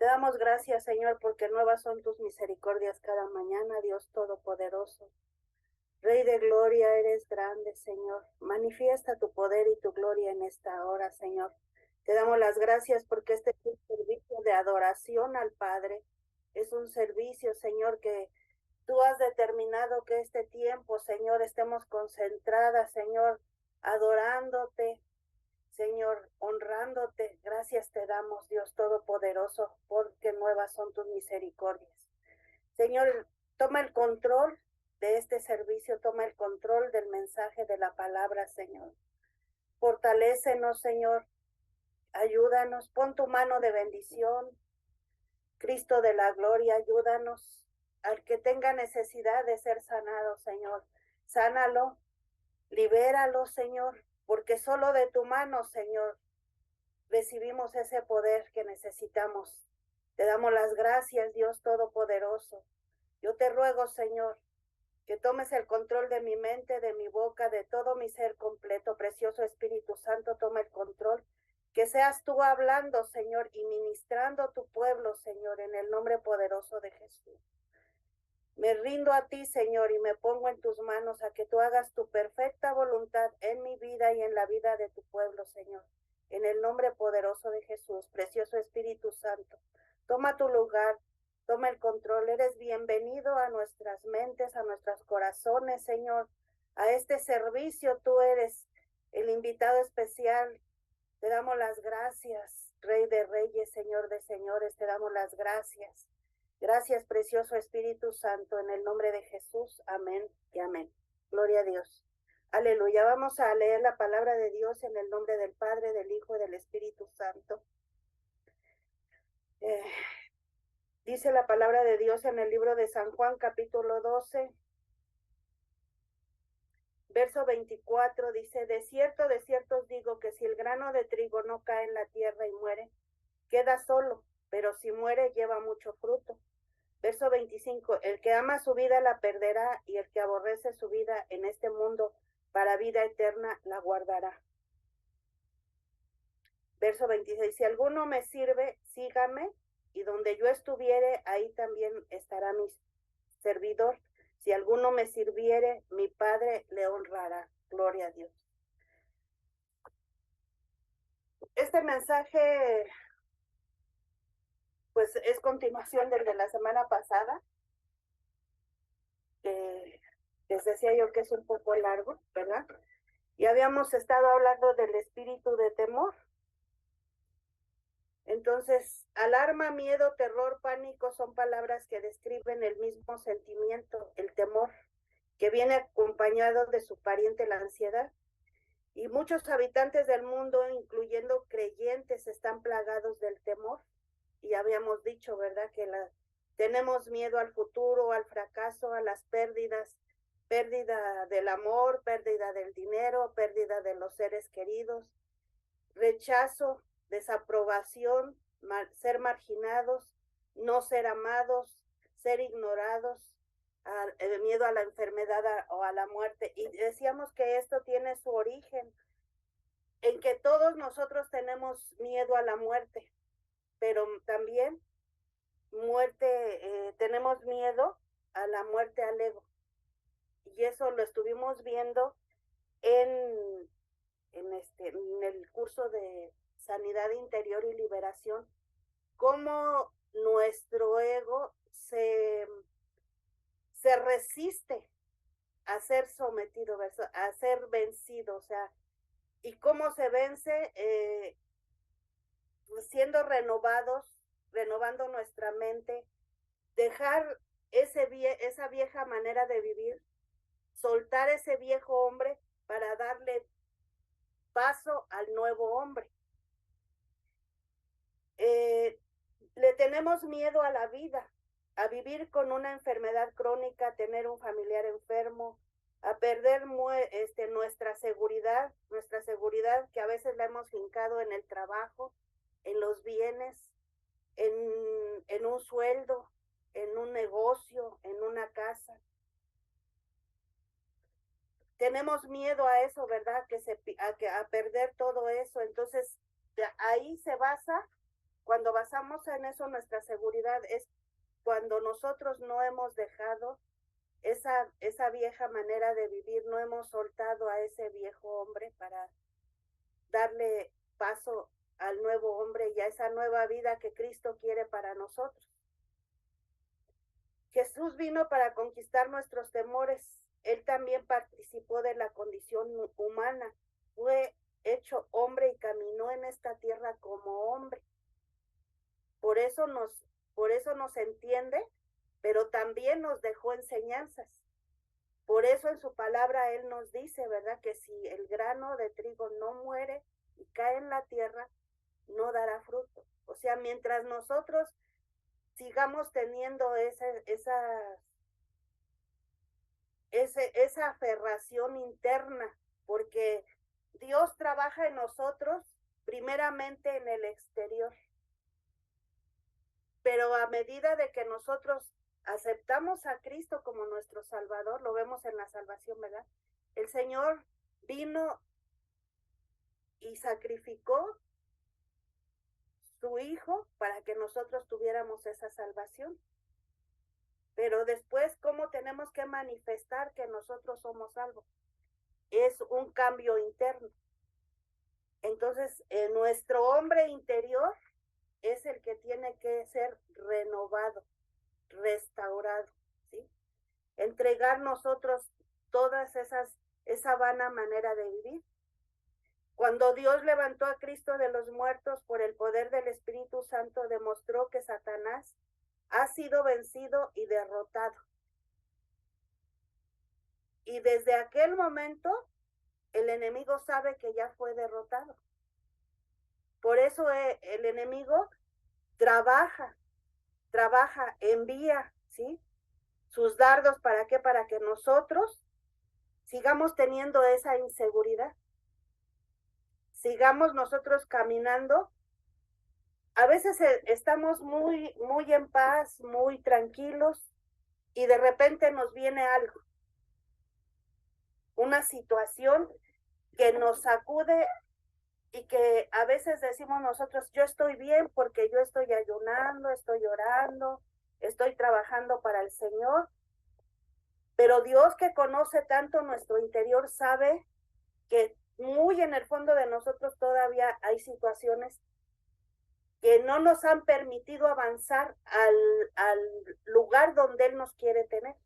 Te damos gracias, Señor, porque nuevas son tus misericordias cada mañana, Dios Todopoderoso. Rey de gloria, eres grande, Señor. Manifiesta tu poder y tu gloria en esta hora, Señor. Te damos las gracias porque este es un servicio de adoración al Padre. Es un servicio, Señor, que tú has determinado que este tiempo, Señor, estemos concentradas, Señor, adorándote, Señor, honrándote. Gracias te damos, Dios Todopoderoso, porque nuevas son tus misericordias. Señor, toma el control de este servicio, toma el control del mensaje de la palabra, Señor. Fortalécenos, Señor, ayúdanos, pon tu mano de bendición. Cristo de la gloria, ayúdanos. Al que tenga necesidad de ser sanado, Señor, sánalo, libéralo, Señor, porque solo de tu mano, Señor, recibimos ese poder que necesitamos. Te damos las gracias, Dios Todopoderoso. Yo te ruego, Señor, que tomes el control de mi mente, de mi boca, de todo mi ser completo. Precioso Espíritu Santo, toma el control. Que seas tú hablando, Señor, y ministrando a tu pueblo, Señor, en el nombre poderoso de Jesús. Me rindo a ti, Señor, y me pongo en tus manos a que tú hagas tu perfecta voluntad en mi vida y en la vida de tu pueblo, Señor. En el nombre poderoso de Jesús, precioso Espíritu Santo, toma tu lugar, toma el control. Eres bienvenido a nuestras mentes, a nuestros corazones, Señor. A este servicio tú eres el invitado especial. Te damos las gracias, Rey de Reyes, Señor de Señores, te damos las gracias. Gracias, precioso Espíritu Santo, en el nombre de Jesús. Amén y amén. Gloria a Dios. Aleluya. Vamos a leer la palabra de Dios en el nombre del Padre, del Hijo y del Espíritu Santo. Eh, dice la palabra de Dios en el libro de San Juan, capítulo 12, verso 24, dice: de cierto os digo que si el grano de trigo no cae en la tierra y muere, queda solo, pero si muere lleva mucho fruto. Verso 25, el que ama su vida la perderá, y el que aborrece su vida en este mundo para vida eterna la guardará. Verso 26, si alguno me sirve, sígame, y donde yo estuviere, ahí también estará mi servidor. Si alguno me sirviere, mi Padre le honrará. Gloria a Dios. Este mensaje, pues, es continuación del de la semana pasada. Les decía yo que es un poco largo, ¿verdad? Y habíamos estado hablando del espíritu de temor. Entonces, alarma, miedo, terror, pánico son palabras que describen el mismo sentimiento, el temor, que viene acompañado de su pariente, la ansiedad. Y muchos habitantes del mundo, incluyendo creyentes, están plagados del temor. Y habíamos dicho, ¿verdad?, que tenemos miedo al futuro, al fracaso, a las pérdidas, pérdida del amor, pérdida del dinero, pérdida de los seres queridos, rechazo, desaprobación, ser marginados, no ser amados, ser ignorados, miedo a la enfermedad o a la muerte. Y decíamos que esto tiene su origen en que todos nosotros tenemos miedo a la muerte, pero también tenemos miedo a la muerte al ego. Y eso lo estuvimos viendo en, en el curso de Sanidad Interior y Liberación, cómo nuestro ego se resiste a ser sometido, a ser vencido, o sea, y cómo se vence siendo renovados, renovando nuestra mente, dejar esa vieja manera de vivir, soltar ese viejo hombre para darle paso al nuevo hombre. Le tenemos miedo a la vida, a vivir con una enfermedad crónica, a tener un familiar enfermo, a perder nuestra seguridad que a veces la hemos fincado en el trabajo, en los bienes, en un sueldo, en un negocio, en una casa. Tenemos miedo a eso, ¿verdad? A perder todo eso. Entonces, ahí se basa cuando basamos en eso nuestra seguridad, es cuando nosotros no hemos dejado esa vieja manera de vivir, no hemos soltado a ese viejo hombre para darle paso al nuevo hombre y a esa nueva vida que Cristo quiere para nosotros. Jesús vino para conquistar nuestros temores. Él también participó de la condición humana. Fue hecho hombre y caminó en esta tierra como hombre. Por eso nos entiende, pero también nos dejó enseñanzas. Por eso en su palabra Él nos dice, ¿verdad? Que si el grano de trigo no muere y cae en la tierra, no dará fruto. O sea, mientras nosotros sigamos teniendo esa aferración interna, porque Dios trabaja en nosotros primeramente en el exterior. Pero a medida de que nosotros aceptamos a Cristo como nuestro Salvador, lo vemos en la salvación, ¿verdad? El Señor vino y sacrificó su Hijo para que nosotros tuviéramos esa salvación. Pero después, ¿cómo tenemos que manifestar que nosotros somos salvos? Es un cambio interno. Entonces, nuestro hombre interior es el que tiene que ser renovado, restaurado, ¿sí? Entregar nosotros todas esa vana manera de vivir. Cuando Dios levantó a Cristo de los muertos por el poder del Espíritu Santo, demostró que Satanás ha sido vencido y derrotado. Y desde aquel momento, el enemigo sabe que ya fue derrotado. Por eso el enemigo trabaja, envía, ¿sí? Sus dardos, ¿para qué? Para que nosotros sigamos teniendo esa inseguridad. Sigamos nosotros caminando. A veces estamos muy en paz, muy tranquilos, y de repente nos viene algo, una situación que nos sacude y que a veces decimos nosotros, yo estoy bien porque yo estoy ayunando, estoy orando, estoy trabajando para el Señor, pero Dios, que conoce tanto nuestro interior, sabe que muy en el fondo de nosotros todavía hay situaciones que no nos han permitido avanzar al lugar donde Él nos quiere tener,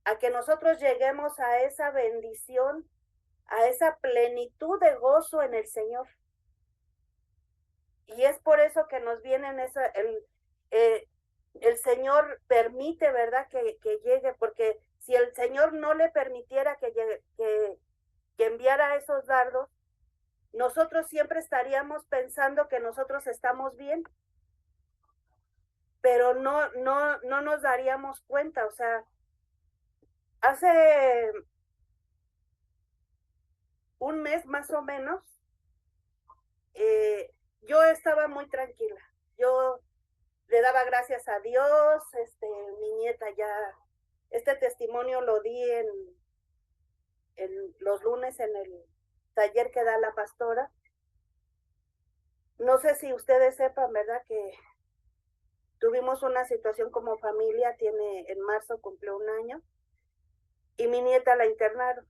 a que nosotros lleguemos a esa bendición, a esa plenitud de gozo en el Señor. Y es por eso que nos vienen el Señor permite, ¿verdad? Que llegue, porque si el Señor no le permitiera que enviara esos dardos, nosotros siempre estaríamos pensando que nosotros estamos bien, pero no nos daríamos cuenta. O sea, hace un mes más o menos, yo estaba muy tranquila. Yo le daba gracias a Dios. Mi nieta ya, este testimonio lo di en los lunes en el taller que da la pastora. No sé si ustedes sepan, ¿verdad? Que tuvimos una situación como familia, en marzo cumplió 1 año, y mi nieta la internaron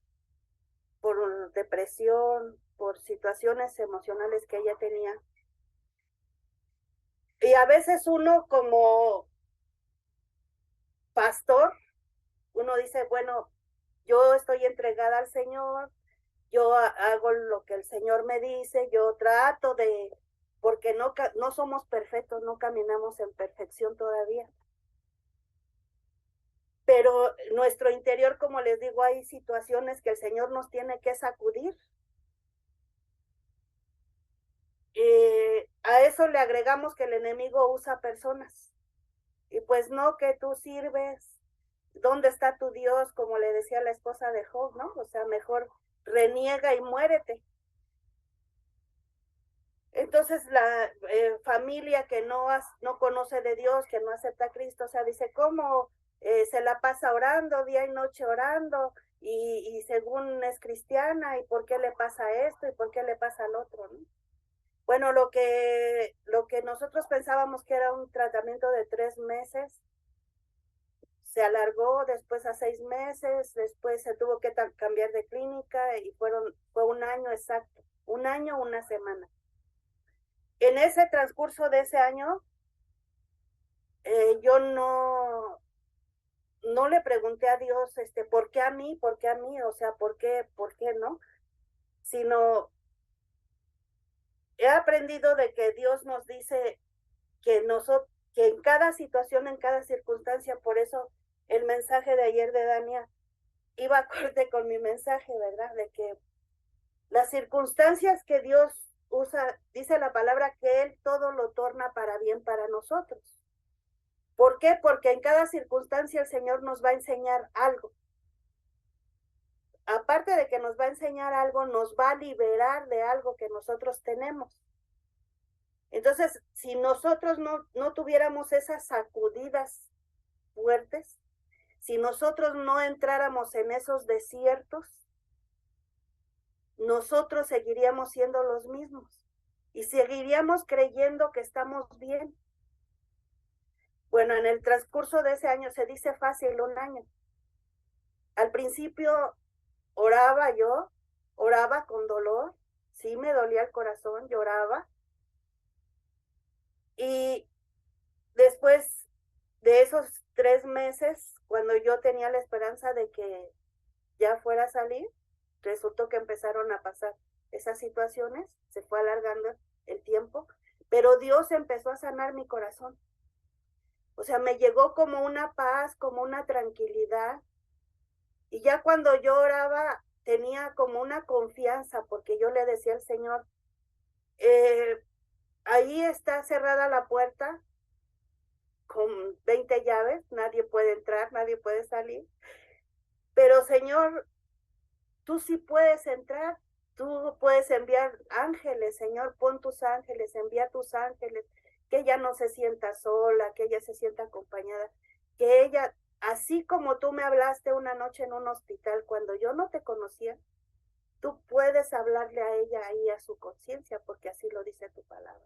por depresión, por situaciones emocionales que ella tenía. Y a veces uno como pastor, uno dice, bueno, yo estoy entregada al Señor, yo hago lo que el Señor me dice, yo trato de, porque no somos perfectos, no caminamos en perfección todavía. Pero nuestro interior, como les digo, hay situaciones que el Señor nos tiene que sacudir. A eso le agregamos que el enemigo usa personas. Y pues no, que tú sirves, ¿dónde está tu Dios? Como le decía la esposa de Job, ¿no? O sea, mejor reniega y muérete. Entonces la familia que no conoce de Dios, que no acepta a Cristo, o sea, dice, ¿cómo se la pasa orando, día y noche orando, y según es cristiana, y por qué le pasa esto, y por qué le pasa al otro, ¿no? Bueno, lo que nosotros pensábamos que era un tratamiento de 3 meses, se alargó después a 6 meses, después se tuvo que cambiar de clínica y fue un año exacto, un año, una semana. En ese transcurso de ese año, yo no le pregunté a Dios, ¿por qué a mí? ¿Por qué a mí? O sea, ¿por qué no? Sino he aprendido de que Dios nos dice que nosotros, que en cada situación, en cada circunstancia, por eso el mensaje de ayer de Dania iba acorde con mi mensaje, ¿verdad? De que las circunstancias que Dios usa, dice la palabra que Él todo lo torna para bien para nosotros. ¿Por qué? Porque en cada circunstancia el Señor nos va a enseñar algo. Aparte de que nos va a enseñar algo, nos va a liberar de algo que nosotros tenemos. Entonces, si nosotros no tuviéramos esas sacudidas fuertes, si nosotros no entráramos en esos desiertos, nosotros seguiríamos siendo los mismos y seguiríamos creyendo que estamos bien. Bueno, en el transcurso de ese año, se dice fácil, un año. Al principio oraba con dolor, sí me dolía el corazón, lloraba. Y después de esos 3 meses, cuando yo tenía la esperanza de que ya fuera a salir, resultó que empezaron a pasar esas situaciones, se fue alargando el tiempo, pero Dios empezó a sanar mi corazón. O sea, me llegó como una paz, como una tranquilidad. Y ya cuando yo oraba, tenía como una confianza, porque yo le decía al Señor, ahí está cerrada la puerta con 20 llaves, nadie puede entrar, nadie puede salir. Pero Señor, tú sí puedes entrar, tú puedes enviar ángeles, Señor, pon tus ángeles, envía tus ángeles, que ella no se sienta sola, que ella se sienta acompañada, que ella, así como tú me hablaste una noche en un hospital cuando yo no te conocía, tú puedes hablarle a ella y a su conciencia, porque así lo dice tu palabra.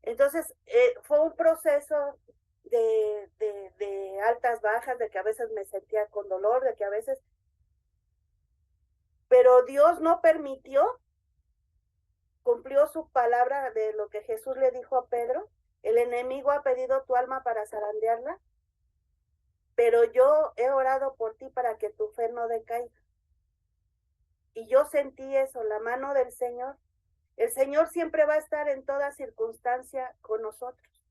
Entonces, fue un proceso de altas, bajas, de que a veces me sentía con dolor, de que a veces, pero Dios no permitió, cumplió su palabra de lo que Jesús le dijo a Pedro, el enemigo ha pedido tu alma para zarandearla, pero yo he orado por ti para que tu fe no decaiga. Y yo sentí eso, la mano del Señor. El Señor siempre va a estar en toda circunstancia con nosotros.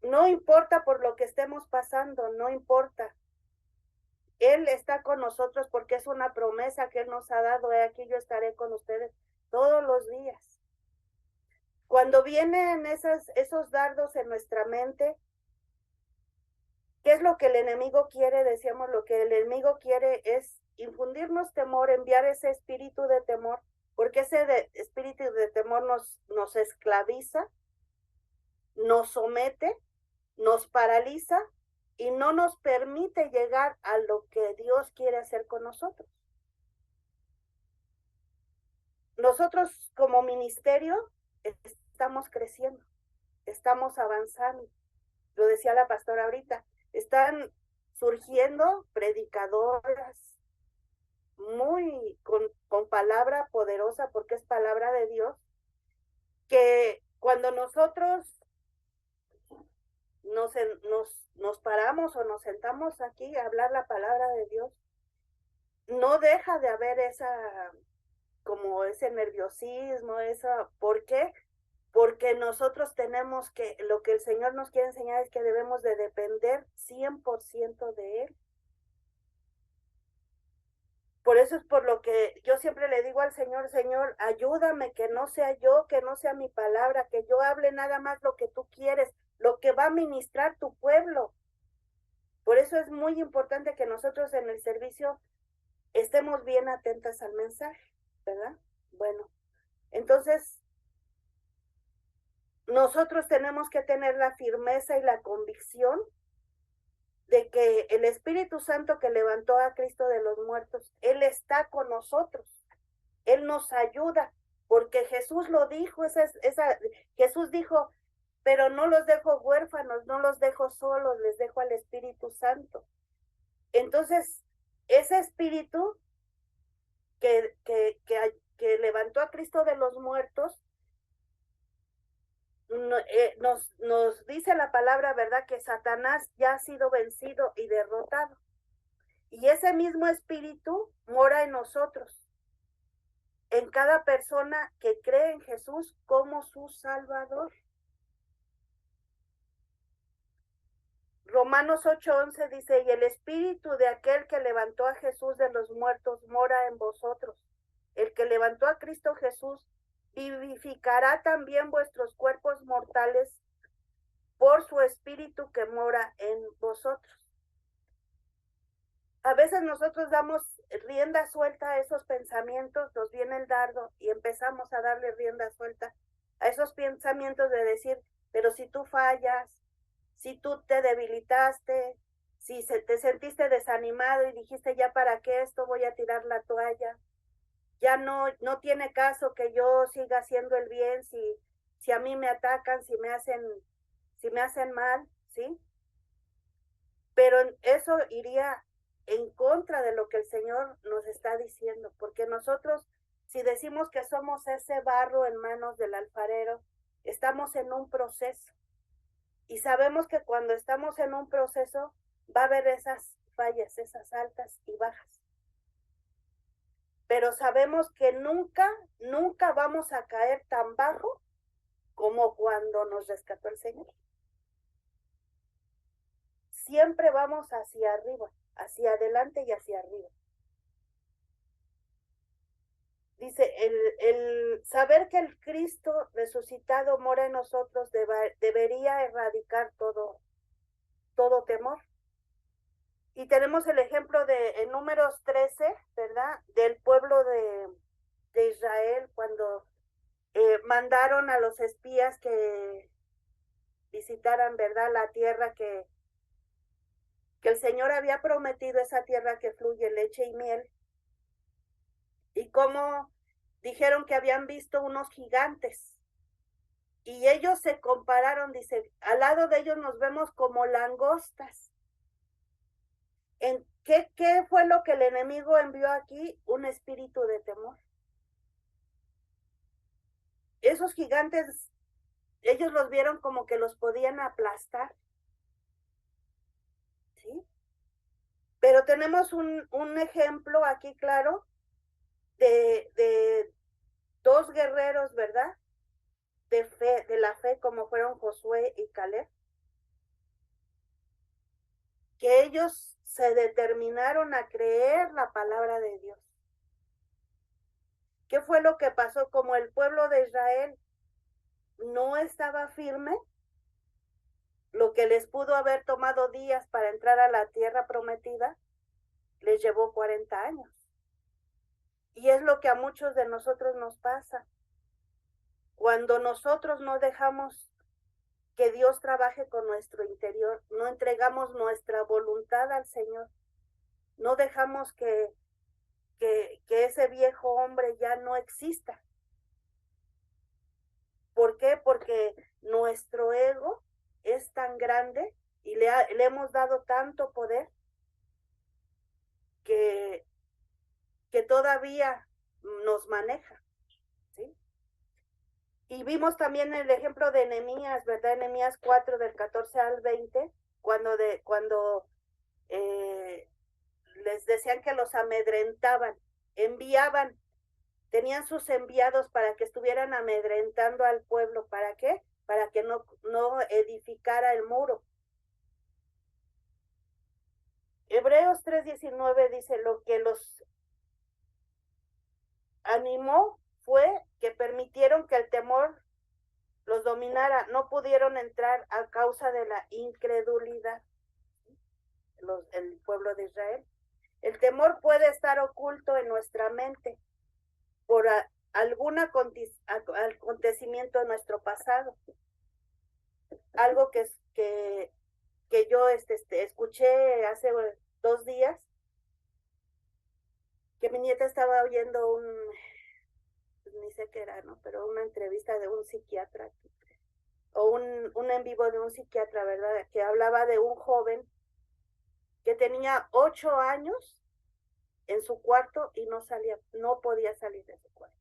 No importa por lo que estemos pasando, no importa. Él está con nosotros porque es una promesa que Él nos ha dado. Aquí yo estaré con ustedes todos los días. Cuando vienen esos dardos en nuestra mente, ¿qué es lo que el enemigo quiere? Decíamos, lo que el enemigo quiere es infundirnos temor, enviar ese espíritu de temor, porque ese espíritu de temor nos esclaviza, nos somete, nos paraliza y no nos permite llegar a lo que Dios quiere hacer con nosotros. Nosotros como ministerio estamos creciendo, estamos avanzando. Lo decía la pastora ahorita, están surgiendo predicadoras muy con palabra poderosa, porque es palabra de Dios, que cuando nosotros nos paramos o nos sentamos aquí a hablar la palabra de Dios, no deja de haber como ese nerviosismo, ¿por qué? Porque nosotros tenemos lo que el Señor nos quiere enseñar es que debemos de depender 100% de Él. Por eso es por lo que yo siempre le digo al Señor, Señor, ayúdame, que no sea yo, que no sea mi palabra, que yo hable nada más lo que tú quieres, lo que va a ministrar tu pueblo. Por eso es muy importante que nosotros en el servicio estemos bien atentas al mensaje, ¿verdad? Bueno, entonces nosotros tenemos que tener la firmeza y la convicción de que el Espíritu Santo que levantó a Cristo de los muertos, Él está con nosotros, Él nos ayuda, porque Jesús lo dijo, Jesús dijo, pero no los dejo huérfanos, no los dejo solos, les dejo al Espíritu Santo. Entonces, ese Espíritu que levantó a Cristo de los muertos, nos dice la palabra, ¿verdad? Que Satanás ya ha sido vencido y derrotado. Y ese mismo Espíritu mora en nosotros, en cada persona que cree en Jesús como su Salvador. Romanos 8:11 dice, y el Espíritu de aquel que levantó a Jesús de los muertos mora en vosotros. El que levantó a Cristo Jesús vivificará también vuestros cuerpos mortales por su Espíritu que mora en vosotros. A veces nosotros damos rienda suelta a esos pensamientos, nos viene el dardo y empezamos a darle rienda suelta a esos pensamientos de decir, pero si tú fallas, si tú te debilitaste, si te sentiste desanimado y dijiste, ya para qué esto, voy a tirar la toalla, ya no tiene caso que yo siga haciendo el bien, si a mí me atacan, si me hacen mal, ¿sí? Pero eso iría en contra de lo que el Señor nos está diciendo, porque nosotros, si decimos que somos ese barro en manos del alfarero, estamos en un proceso. Y sabemos que cuando estamos en un proceso, va a haber esas fallas, esas altas y bajas. Pero sabemos que nunca vamos a caer tan bajo como cuando nos rescató el Señor. Siempre vamos hacia arriba, hacia adelante y hacia arriba. Dice, el saber que el Cristo resucitado mora en nosotros debería erradicar todo temor. Y tenemos el ejemplo en Números 13, ¿verdad? Del pueblo de Israel, cuando mandaron a los espías que visitaran, ¿verdad? La tierra que el Señor había prometido, esa tierra que fluye leche y miel. Y cómo dijeron que habían visto unos gigantes. Y ellos se compararon, dice, al lado de ellos nos vemos como langostas. ¿Qué fue lo que el enemigo envió aquí? Un espíritu de temor. Esos gigantes, ellos los vieron como que los podían aplastar. ¿Sí? Pero tenemos un ejemplo aquí claro de dos guerreros, ¿verdad? De la fe, como fueron Josué y Caleb, que ellos se determinaron a creer la palabra de Dios. ¿Qué fue lo que pasó? Como el pueblo de Israel no estaba firme, lo que les pudo haber tomado días para entrar a la tierra prometida, les llevó 40 años. Y es lo que a muchos de nosotros nos pasa. Cuando nosotros no dejamos que Dios trabaje con nuestro interior, no entregamos nuestra voluntad al Señor, no dejamos que ese viejo hombre ya no exista. ¿Por qué? Porque nuestro ego es tan grande y le hemos dado tanto poder que todavía nos maneja, ¿sí? Y vimos también el ejemplo de Nehemías, ¿verdad? Nehemías 4, del 14 al 20, cuando les decían que los amedrentaban, enviaban, tenían sus enviados para que estuvieran amedrentando al pueblo. ¿Para qué? Para que no edificara el muro. Hebreos 3:19 dice, lo que los animó fue que permitieron que el temor los dominara, no pudieron entrar a causa de la incredulidad, el pueblo de Israel. El temor puede estar oculto en nuestra mente por algún acontecimiento de nuestro pasado. Algo que yo escuché hace 2 días, que mi nieta estaba oyendo ni sé qué era, ¿no? Pero una entrevista de un psiquiatra, o un en vivo de un psiquiatra, ¿verdad? Que hablaba de un joven que tenía 8 años en su cuarto y no podía salir de su cuarto.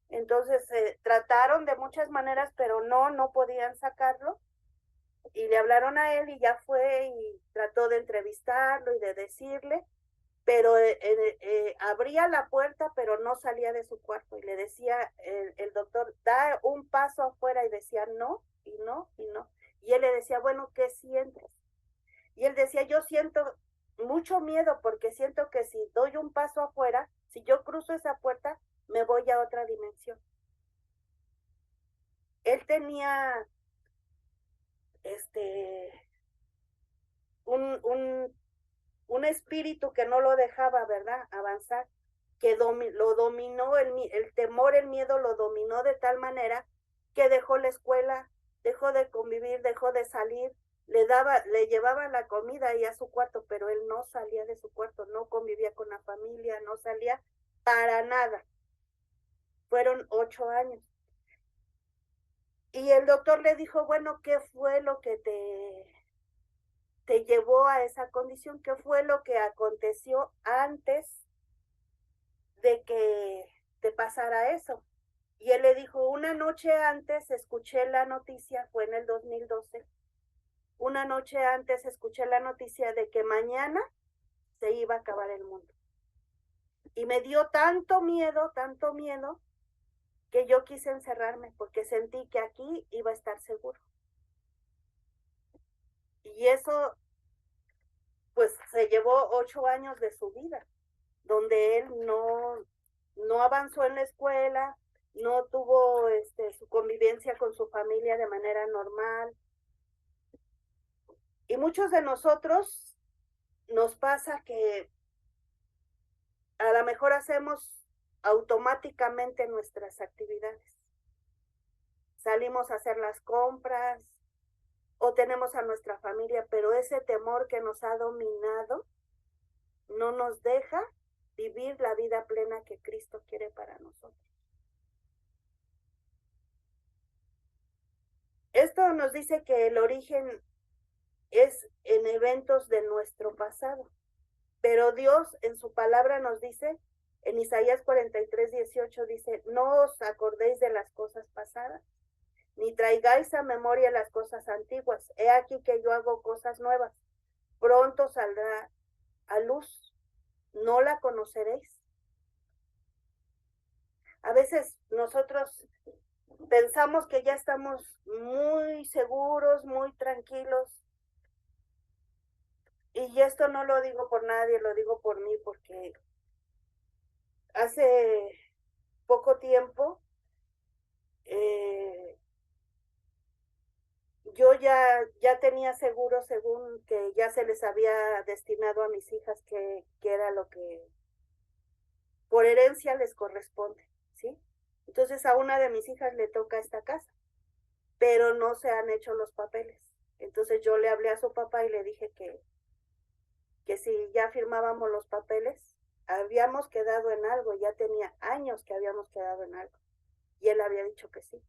Entonces trataron de muchas maneras, pero no podían sacarlo. Y le hablaron a él y ya fue y trató de entrevistarlo y de decirle, pero abría la puerta, pero no salía de su cuarto. Y le decía el doctor, da un paso afuera, y decía no, y no, y no. Y él le decía, bueno, ¿qué sientes? Y él decía, yo siento mucho miedo porque siento que si doy un paso afuera, si yo cruzo esa puerta, me voy a otra dimensión. Él tenía un espíritu que no lo dejaba, ¿verdad?, avanzar, que lo dominó, el temor, el miedo lo dominó de tal manera que dejó la escuela, dejó de convivir, dejó de salir, le llevaba la comida ahí a su cuarto, pero él no salía de su cuarto, no convivía con la familia, no salía para nada. Fueron 8 años. Y el doctor le dijo, bueno, ¿qué fue lo que te llevó a esa condición? ¿Qué fue lo que aconteció antes de que te pasara eso? Y él le dijo, una noche antes escuché la noticia, fue en el 2012, una noche antes escuché la noticia de que mañana se iba a acabar el mundo. Y me dio tanto miedo, que yo quise encerrarme porque sentí que aquí iba a estar seguro. Y eso, pues, se llevó 8 años de su vida, donde él no avanzó en la escuela, no tuvo su convivencia con su familia de manera normal. Y muchos de nosotros nos pasa que a lo mejor hacemos automáticamente nuestras actividades. Salimos a hacer las compras o tenemos a nuestra familia, pero ese temor que nos ha dominado no nos deja vivir la vida plena que Cristo quiere para nosotros. Esto nos dice que el origen es en eventos de nuestro pasado, pero Dios en su palabra nos dice, en Isaías 43:18 dice, no os acordéis de las cosas pasadas, ni traigáis a memoria las cosas antiguas. He aquí que yo hago cosas nuevas. Pronto saldrá a luz. ¿No la conoceréis? A veces nosotros pensamos que ya estamos muy seguros, muy tranquilos. Y esto no lo digo por nadie, lo digo por mí, porque hace poco tiempo yo ya tenía seguro, según que ya se les había destinado a mis hijas, que era lo que por herencia les corresponde, ¿sí? Entonces a una de mis hijas le toca esta casa, pero no se han hecho los papeles. Entonces yo le hablé a su papá y le dije que si ya firmábamos los papeles, habíamos quedado en algo, ya tenía años que habíamos quedado en algo. Y él había dicho que sí.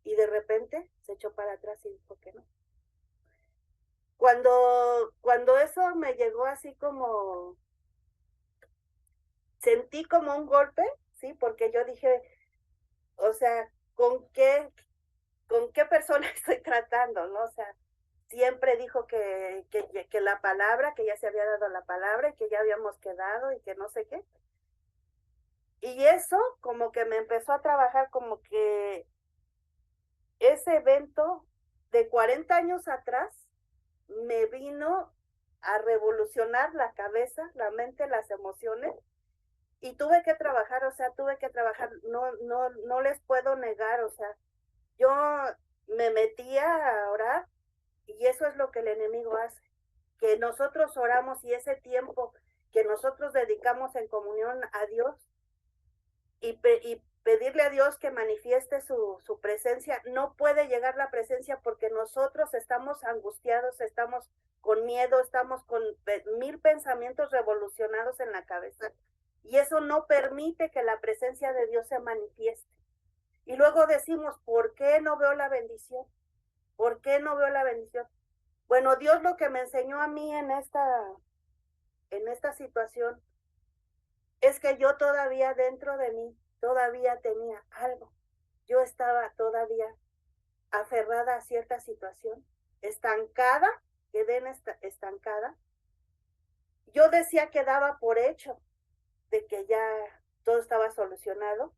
Y de repente se echó para atrás y dijo que no. Cuando eso me llegó así como, sentí como un golpe, ¿sí? Porque yo dije, o sea, ¿con qué persona estoy tratando, no? O sea, siempre dijo que la palabra, que ya se había dado la palabra y que ya habíamos quedado y que no sé qué. Y eso como que me empezó a trabajar, como que ese evento de 40 años atrás me vino a revolucionar la cabeza, la mente, las emociones, y tuve que trabajar, o sea, no les puedo negar, o sea, yo me metía a orar y eso es lo que el enemigo hace, que nosotros oramos y ese tiempo que nosotros dedicamos en comunión a Dios y pedirle a Dios que manifieste su presencia, no puede llegar la presencia porque nosotros estamos angustiados, estamos con miedo, estamos con 1000 pensamientos revolucionados en la cabeza. Y eso no permite que la presencia de Dios se manifieste. Y luego decimos, ¿por qué no veo la bendición? ¿Por qué no veo la bendición? Bueno, Dios lo que me enseñó a mí en esta situación es que yo todavía dentro de mí, todavía tenía algo. Yo estaba todavía aferrada a cierta situación, estancada, quedé estancada. Yo decía que daba por hecho de que ya todo estaba solucionado,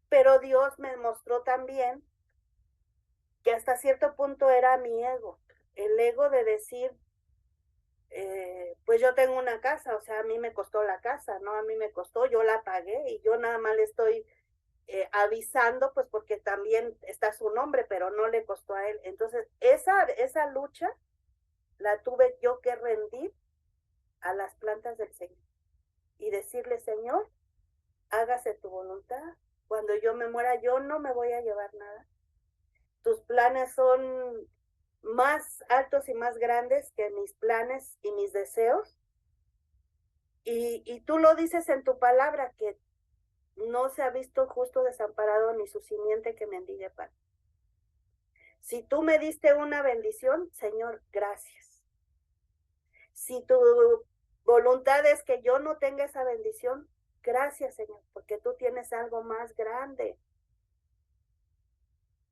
pero Dios me mostró también que hasta cierto punto era mi ego, el ego de decir, pues yo tengo una casa, o sea, a mí me costó la casa, ¿no? A mí me costó, yo la pagué y yo nada más le estoy avisando, pues porque también está su nombre, pero no le costó a él. Entonces, esa lucha la tuve yo que rendir a las plantas del Señor y decirle, Señor, hágase tu voluntad. Cuando yo me muera, yo no me voy a llevar nada. Tus planes son más altos y más grandes que mis planes y mis deseos. Y tú lo dices en tu palabra, que no se ha visto justo desamparado ni su simiente que mendigue pan. Si tú me diste una bendición, Señor, gracias. Si tu voluntad es que yo no tenga esa bendición, gracias, Señor, porque tú tienes algo más grande.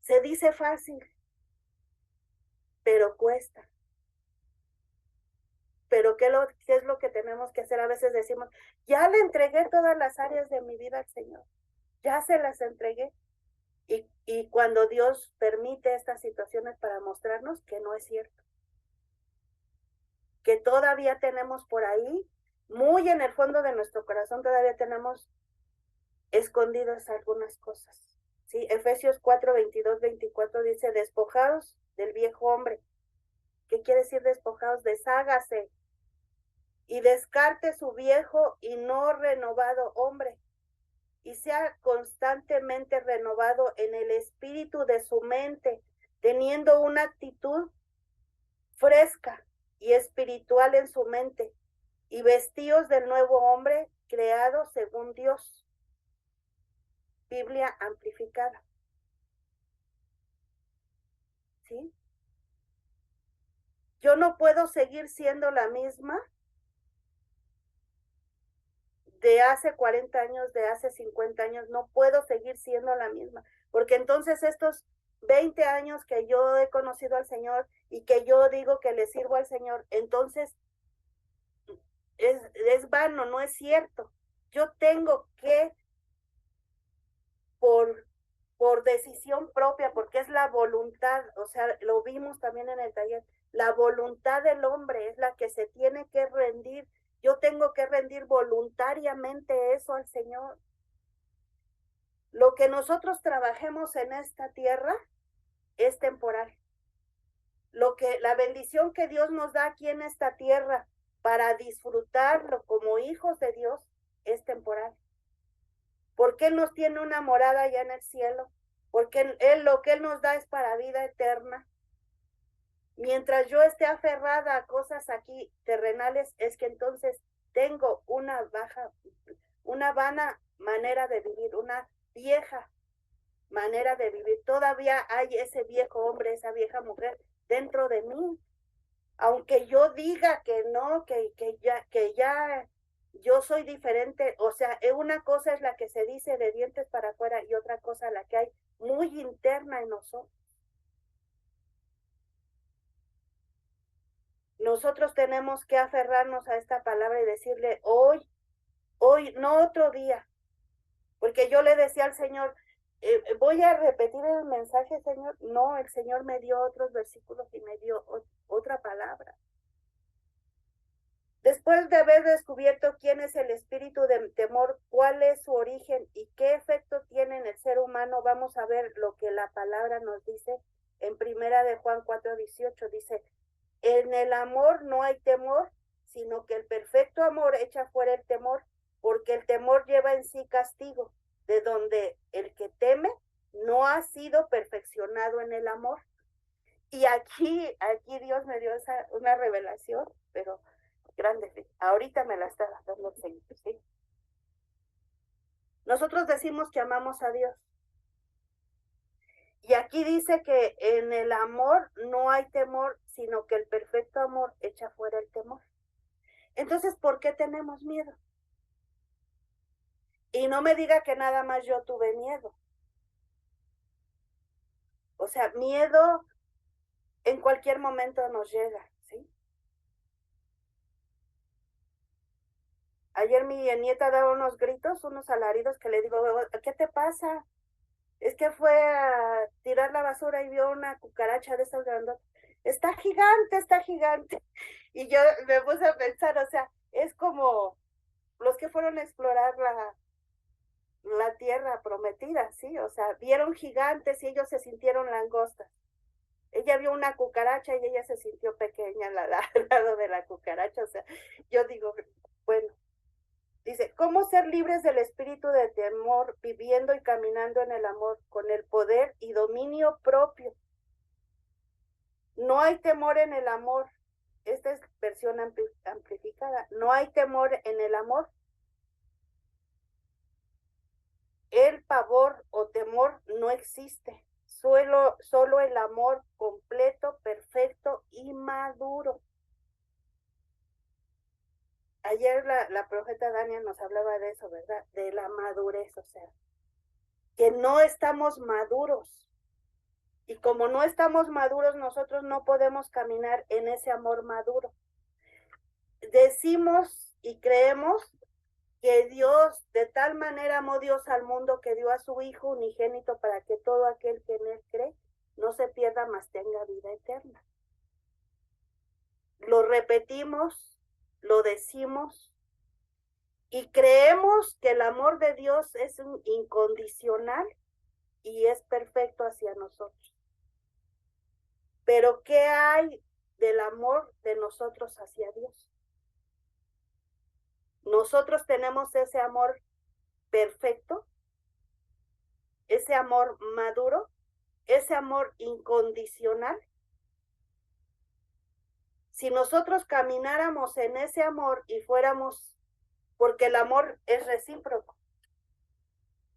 Se dice fácil, pero cuesta. Pero ¿qué es lo que tenemos que hacer? A veces decimos, ya le entregué todas las áreas de mi vida al Señor, ya se las entregué. Y cuando Dios permite estas situaciones para mostrarnos que no es cierto, que todavía tenemos por ahí, muy en el fondo de nuestro corazón, todavía tenemos escondidas algunas cosas. ¿Sí? Efesios 4, 22, 24 dice, despojados del viejo hombre. ¿Qué quiere decir despojados? Deshágase y descarte su viejo y no renovado hombre, y sea constantemente renovado en el espíritu de su mente, teniendo una actitud fresca y espiritual en su mente, y vestíos del nuevo hombre creado según Dios. Biblia amplificada. ¿Sí? Yo no puedo seguir siendo la misma de hace 40 años, de hace 50 años, no puedo seguir siendo la misma, porque entonces estos 20 años que yo he conocido al Señor y que yo digo que le sirvo al Señor, entonces es vano, no es cierto. Yo tengo que, por decisión propia, porque es la voluntad, o sea, lo vimos también en el taller, la voluntad del hombre es la que se tiene que rendir. Yo tengo que rendir voluntariamente eso al Señor. Lo que nosotros trabajemos en esta tierra es temporal. La bendición que Dios nos da aquí en esta tierra para disfrutarlo como hijos de Dios es temporal. Porque Él nos tiene una morada allá en el cielo. Porque lo que Él nos da es para vida eterna. Mientras yo esté aferrada a cosas aquí terrenales, es que entonces tengo una vana manera de vivir, una vieja manera de vivir. Todavía hay ese viejo hombre, esa vieja mujer dentro de mí. Aunque yo diga que no, que ya yo soy diferente, o sea, una cosa es la que se dice de dientes para afuera y otra cosa la que hay muy interna en nosotros. Nosotros tenemos que aferrarnos a esta palabra y decirle hoy, no otro día, porque yo le decía al Señor, voy a repetir el mensaje, Señor. No, el Señor me dio otros versículos y me dio otra palabra. Después de haber descubierto quién es el espíritu de temor, cuál es su origen y qué efecto tiene en el ser humano, vamos a ver lo que la palabra nos dice en primera de Juan 4:18. Dice, en el amor no hay temor, sino que el perfecto amor echa fuera el temor, porque el temor lleva en sí castigo, de donde el que teme no ha sido perfeccionado en el amor. Y aquí Dios me dio una revelación, pero grande. Ahorita me la está dando el Señor, ¿sí? Nosotros decimos que amamos a Dios. Y aquí dice que en el amor no hay temor, sino que el perfecto amor echa fuera el temor. Entonces, ¿por qué tenemos miedo? Y no me diga que nada más yo tuve miedo. O sea, miedo en cualquier momento nos llega, ¿sí? Ayer mi nieta daba unos gritos, unos alaridos que le digo, ¿qué te pasa? Es que fue a tirar la basura y vio una cucaracha de esas grandotas. Está gigante, está gigante. Y yo me puse a pensar, o sea, es como los que fueron a explorar la tierra prometida, ¿sí? O sea, vieron gigantes y ellos se sintieron langostas. Ella vio una cucaracha y ella se sintió pequeña al lado de la cucaracha. O sea, yo digo, bueno, dice, ¿cómo ser libres del espíritu de temor, viviendo y caminando en el amor, con el poder y dominio propio? No hay temor en el amor. Esta es versión amplificada. No hay temor en el amor. El pavor o temor no existe. Solo el amor completo, perfecto y maduro. Ayer la profeta Dania nos hablaba de eso, ¿verdad? De la madurez, o sea, que no estamos maduros. Y como no estamos maduros, nosotros no podemos caminar en ese amor maduro. Decimos y creemos que Dios, de tal manera amó Dios al mundo que dio a su Hijo unigénito para que todo aquel que en él cree no se pierda, mas tenga vida eterna. Lo repetimos, lo decimos y creemos que el amor de Dios es incondicional y es perfecto hacia nosotros. Pero ¿qué hay del amor de nosotros hacia Dios? Nosotros tenemos ese amor perfecto, ese amor maduro, ese amor incondicional. Si nosotros camináramos en ese amor y fuéramos, porque el amor es recíproco,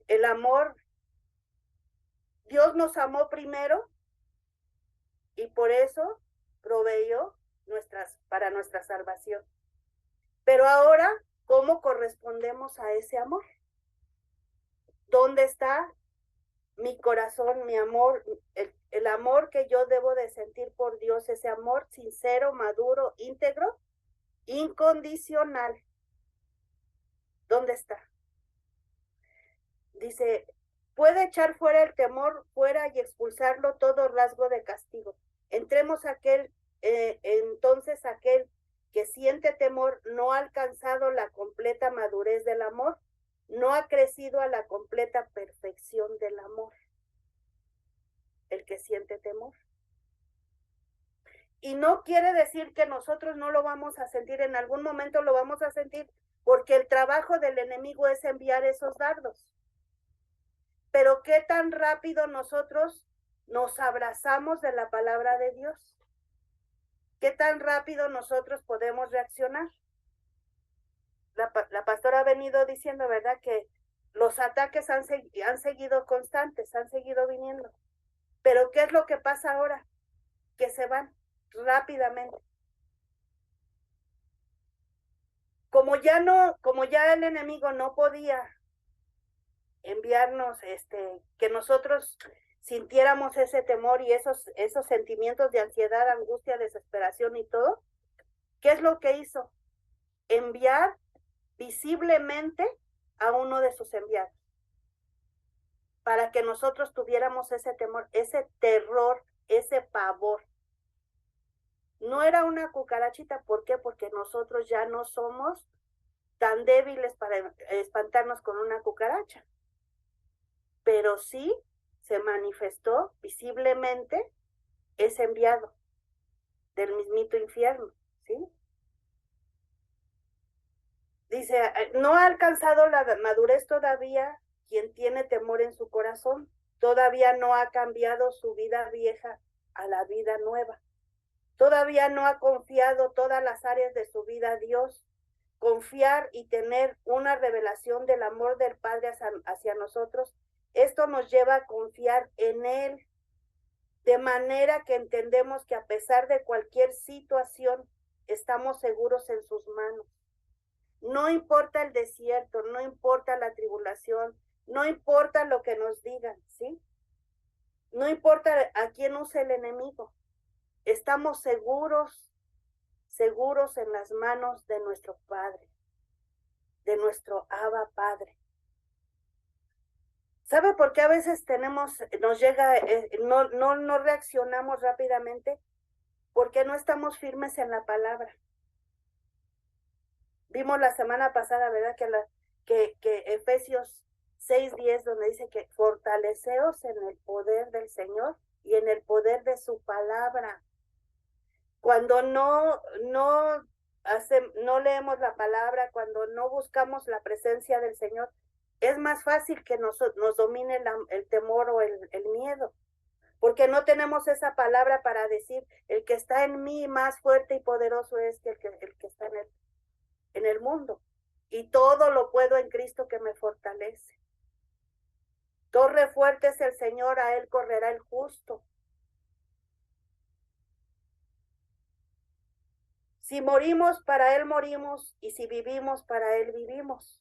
el amor, Dios nos amó primero y por eso proveyó para nuestra salvación. Pero ahora, ¿cómo correspondemos a ese amor? ¿Dónde está mi corazón, mi amor, el amor que yo debo de sentir por Dios, ese amor sincero, maduro, íntegro, incondicional? ¿Dónde está? Dice, puede echar fuera el temor, fuera y expulsarlo todo rasgo de castigo. Entremos entonces aquel que siente temor no ha alcanzado la completa madurez del amor, no ha crecido a la completa perfección del amor. El que siente temor. Y no quiere decir que nosotros no lo vamos a sentir, en algún momento lo vamos a sentir, porque el trabajo del enemigo es enviar esos dardos. Pero qué tan rápido nosotros nos abrazamos de la palabra de Dios. Qué tan rápido nosotros podemos reaccionar. La pastora ha venido diciendo, ¿verdad?, que los ataques han seguido constantes, han seguido viniendo. Pero ¿qué es lo que pasa ahora? Que se van rápidamente. Como ya el enemigo no podía enviarnos, que nosotros sintiéramos ese temor y esos sentimientos de ansiedad, angustia, desesperación y todo, ¿qué es lo que hizo? Enviar visiblemente a uno de sus enviados, para que nosotros tuviéramos ese temor, ese terror, ese pavor. No era una cucarachita, ¿por qué? Porque nosotros ya no somos tan débiles para espantarnos con una cucaracha. Pero sí se manifestó visiblemente ese enviado del mismito infierno, ¿sí? Dice, no ha alcanzado la madurez todavía quien tiene temor en su corazón, todavía no ha cambiado su vida vieja a la vida nueva. todavía no ha confiado todas las áreas de su vida a Dios. Confiar y tener una revelación del amor del Padre hacia nosotros, esto nos lleva a confiar en Él, de manera que entendemos que a pesar de cualquier situación, estamos seguros en sus manos. No importa el desierto, no importa la tribulación, no importa lo que nos digan, ¿sí? No importa a quién use el enemigo. Estamos seguros en las manos de nuestro Padre, de nuestro Abba Padre. ¿Sabe por qué a veces nos llega, no reaccionamos rápidamente? Porque no estamos firmes en la palabra. Vimos la semana pasada, ¿verdad? Que Efesios 6:10, donde dice que fortaleceos en el poder del Señor y en el poder de su palabra. Cuando no leemos la palabra, cuando no buscamos la presencia del Señor, es más fácil que nos domine el temor o el miedo, porque no tenemos esa palabra para decir, el que está en mí más fuerte y poderoso es que el que está en el mundo. Y todo lo puedo en Cristo que me fortalece. Torre fuerte es el Señor, a Él correrá el justo. Si morimos, para Él morimos, y si vivimos, para Él vivimos.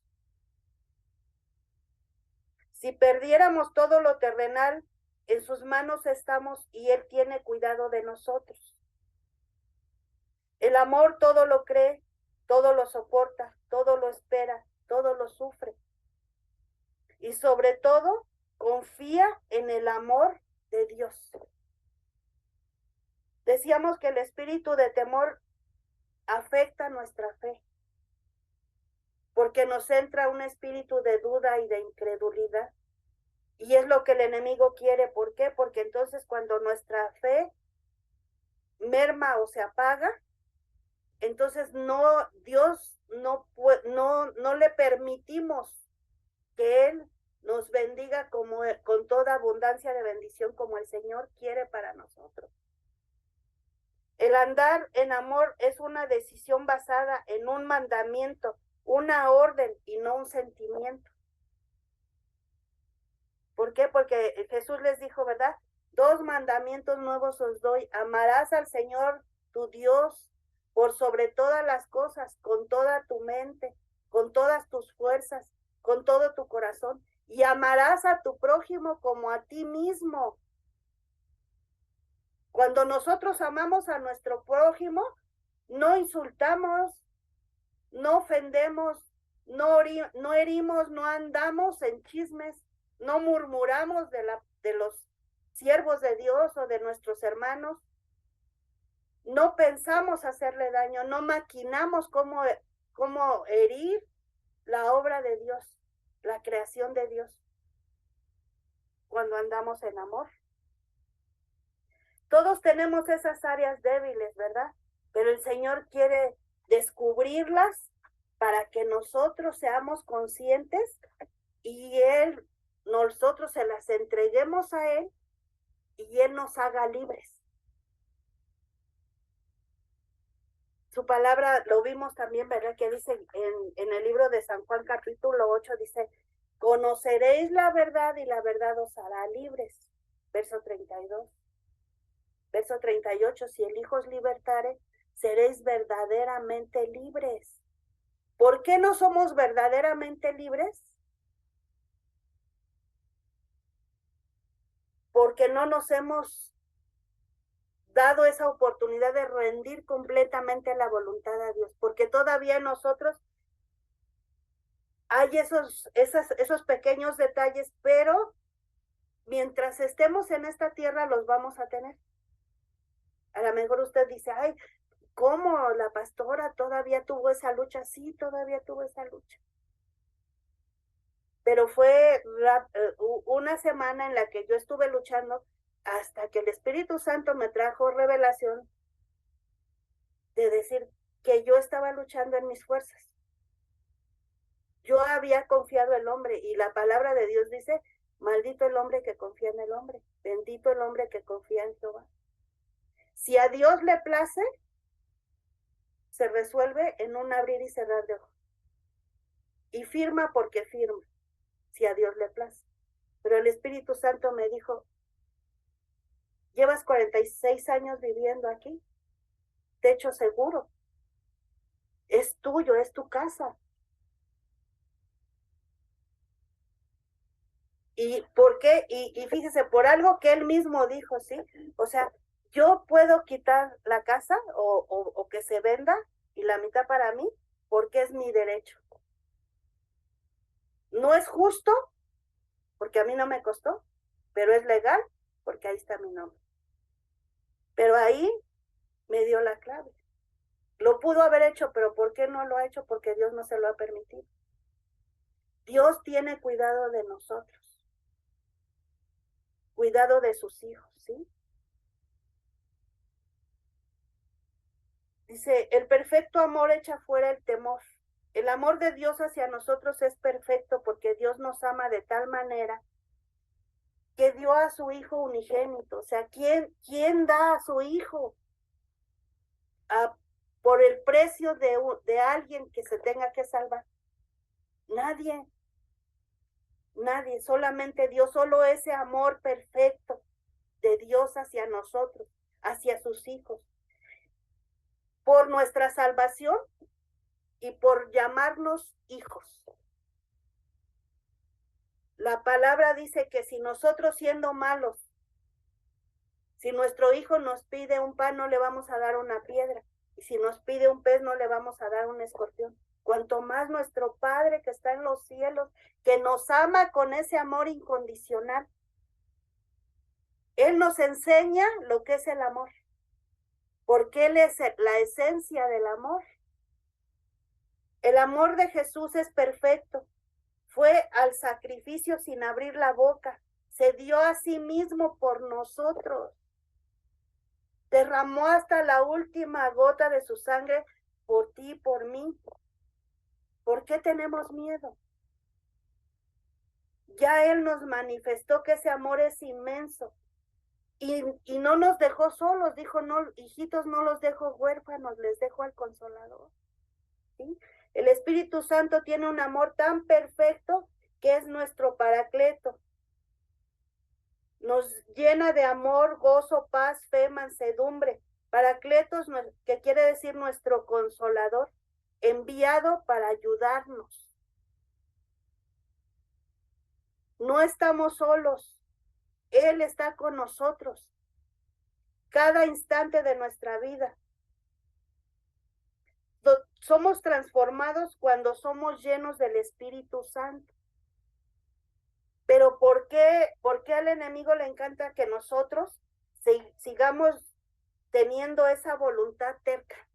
Si perdiéramos todo lo terrenal, en sus manos estamos y Él tiene cuidado de nosotros. El amor todo lo cree, todo lo soporta, todo lo espera, todo lo sufre. Y sobre todo, confía en el amor de Dios. Decíamos que el espíritu de temor afecta nuestra fe, porque nos entra un espíritu de duda y de incredulidad. Y es lo que el enemigo quiere. ¿Por qué? Porque entonces cuando nuestra fe merma o se apaga, entonces Dios no le permitimos que Él nos bendiga con toda abundancia de bendición como el Señor quiere para nosotros. El andar en amor es una decisión basada en un mandamiento, una orden y no un sentimiento. ¿Por qué? Porque Jesús les dijo, ¿verdad? 2 mandamientos nuevos os doy. Amarás al Señor tu Dios por sobre todas las cosas, con toda tu mente, con todas tus fuerzas, con todo tu corazón. Y amarás a tu prójimo como a ti mismo. Cuando nosotros amamos a nuestro prójimo, no insultamos, no ofendemos, no herimos, no andamos en chismes, no murmuramos de los siervos de Dios o de nuestros hermanos, no pensamos hacerle daño, no maquinamos cómo herir la obra de Dios, la creación de Dios, cuando andamos en amor. Todos tenemos esas áreas débiles, ¿verdad? Pero el Señor quiere descubrirlas para que nosotros seamos conscientes y nosotros se las entreguemos a Él y Él nos haga libres. Su palabra lo vimos también, ¿verdad? Que dice en el libro de San Juan capítulo 8, dice, conoceréis la verdad y la verdad os hará libres. Verso 32. Verso 38, si el Hijo os libertare, seréis verdaderamente libres. ¿Por qué no somos verdaderamente libres? Porque no nos hemos dado esa oportunidad de rendir completamente la voluntad a Dios, porque todavía nosotros hay esos pequeños detalles, pero mientras estemos en esta tierra los vamos a tener. A lo mejor usted dice, ay, ¿cómo la pastora todavía tuvo esa lucha? Sí, todavía tuvo esa lucha. Pero fue una semana en la que yo estuve luchando hasta que el Espíritu Santo me trajo revelación de decir que yo estaba luchando en mis fuerzas. Yo había confiado en el hombre y la palabra de Dios dice, maldito el hombre que confía en el hombre, bendito el hombre que confía en Jehová. Si a Dios le place, se resuelve en un abrir y cerrar de ojos. Y firma porque firma, si a Dios le place. Pero el Espíritu Santo me dijo, llevas 46 años viviendo aquí, techo seguro, es tuyo, es tu casa. ¿Y por qué? Y fíjese, por algo que él mismo dijo, ¿sí? O sea, yo puedo quitar la casa o que se venda y la mitad para mí, porque es mi derecho. No es justo, porque a mí no me costó, pero es legal, porque ahí está mi nombre. Pero ahí me dio la clave. Lo pudo haber hecho, pero ¿por qué no lo ha hecho? Porque Dios no se lo ha permitido. Dios tiene cuidado de nosotros, cuidado de sus hijos, ¿sí? Dice, el perfecto amor echa fuera el temor. El amor de Dios hacia nosotros es perfecto porque Dios nos ama de tal manera que dio a su Hijo unigénito. O sea, ¿quién da a su Hijo por el precio de alguien que se tenga que salvar? Nadie, nadie, solamente Dios, solo ese amor perfecto de Dios hacia nosotros, hacia sus hijos, por nuestra salvación y por llamarnos hijos. La palabra dice que si nosotros siendo malos, si nuestro hijo nos pide un pan, no le vamos a dar una piedra. Y si nos pide un pez, no le vamos a dar un escorpión. Cuanto más nuestro Padre que está en los cielos, que nos ama con ese amor incondicional. Él nos enseña lo que es el amor, porque Él es la esencia del amor. El amor de Jesús es perfecto. Fue al sacrificio sin abrir la boca. Se dio a sí mismo por nosotros. Derramó hasta la última gota de su sangre por ti, por mí. ¿Por qué tenemos miedo? Ya Él nos manifestó que ese amor es inmenso. Y no nos dejó solos, dijo, no, hijitos, no los dejo huérfanos, les dejo al Consolador. ¿Sí? El Espíritu Santo tiene un amor tan perfecto que es nuestro Paracleto. Nos llena de amor, gozo, paz, fe, mansedumbre. Paracletos, que quiere decir nuestro Consolador, enviado para ayudarnos. No estamos solos, Él está con nosotros cada instante de nuestra vida. Somos transformados cuando somos llenos del Espíritu Santo. Pero ¿por qué al enemigo le encanta que nosotros sigamos teniendo esa voluntad terca,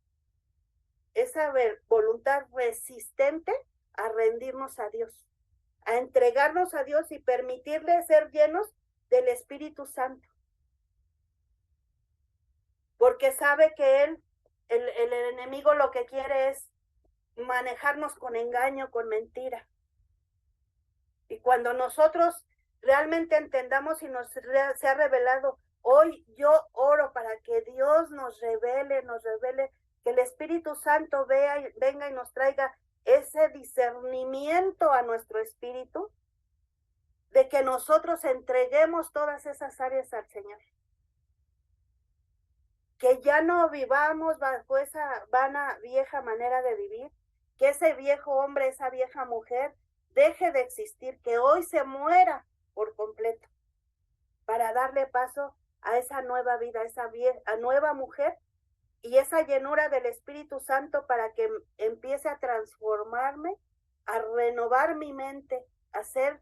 esa voluntad resistente a rendirnos a Dios, a entregarnos a Dios y permitirle ser llenos del Espíritu Santo? Porque sabe que el enemigo lo que quiere es manejarnos con engaño, con mentira. Y cuando nosotros realmente entendamos y se ha revelado, hoy yo oro para que Dios nos revele, que el Espíritu Santo venga y nos traiga ese discernimiento a nuestro espíritu, de que nosotros entreguemos todas esas áreas al Señor. Que ya no vivamos bajo esa vana vieja manera de vivir, que ese viejo hombre, esa vieja mujer deje de existir, que hoy se muera por completo para darle paso a esa nueva vida, a esa nueva mujer y esa llenura del Espíritu Santo para que empiece a transformarme, a renovar mi mente, a ser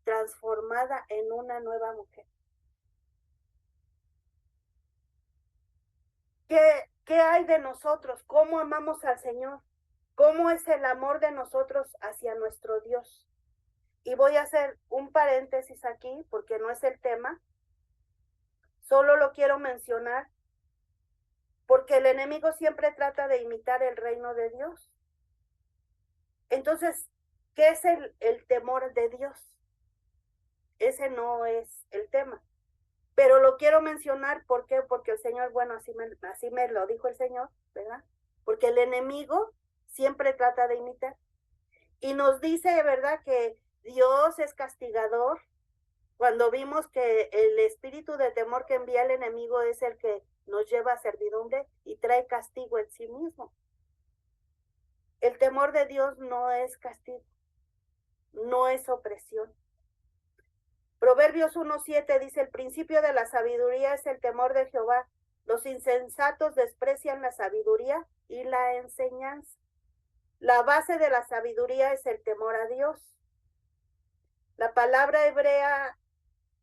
transformada en una nueva mujer. ¿Qué hay de nosotros? ¿Cómo amamos al Señor? ¿Cómo es el amor de nosotros hacia nuestro Dios? Y voy a hacer un paréntesis aquí porque no es el tema. Solo lo quiero mencionar porque el enemigo siempre trata de imitar el reino de Dios. Entonces, ¿qué es el temor de Dios? Ese no es el tema. Pero lo quiero mencionar, ¿por qué? Porque el Señor, bueno, así me lo dijo el Señor, ¿verdad? Porque el enemigo siempre trata de imitar. Y nos dice, ¿verdad?, que Dios es castigador. Cuando vimos que el espíritu de temor que envía el enemigo es el que nos lleva a servidumbre y trae castigo en sí mismo. El temor de Dios no es castigo, no es opresión. Proverbios 1:7 dice, el principio de la sabiduría es el temor de Jehová. Los insensatos desprecian la sabiduría y la enseñanza. La base de la sabiduría es el temor a Dios. La palabra hebrea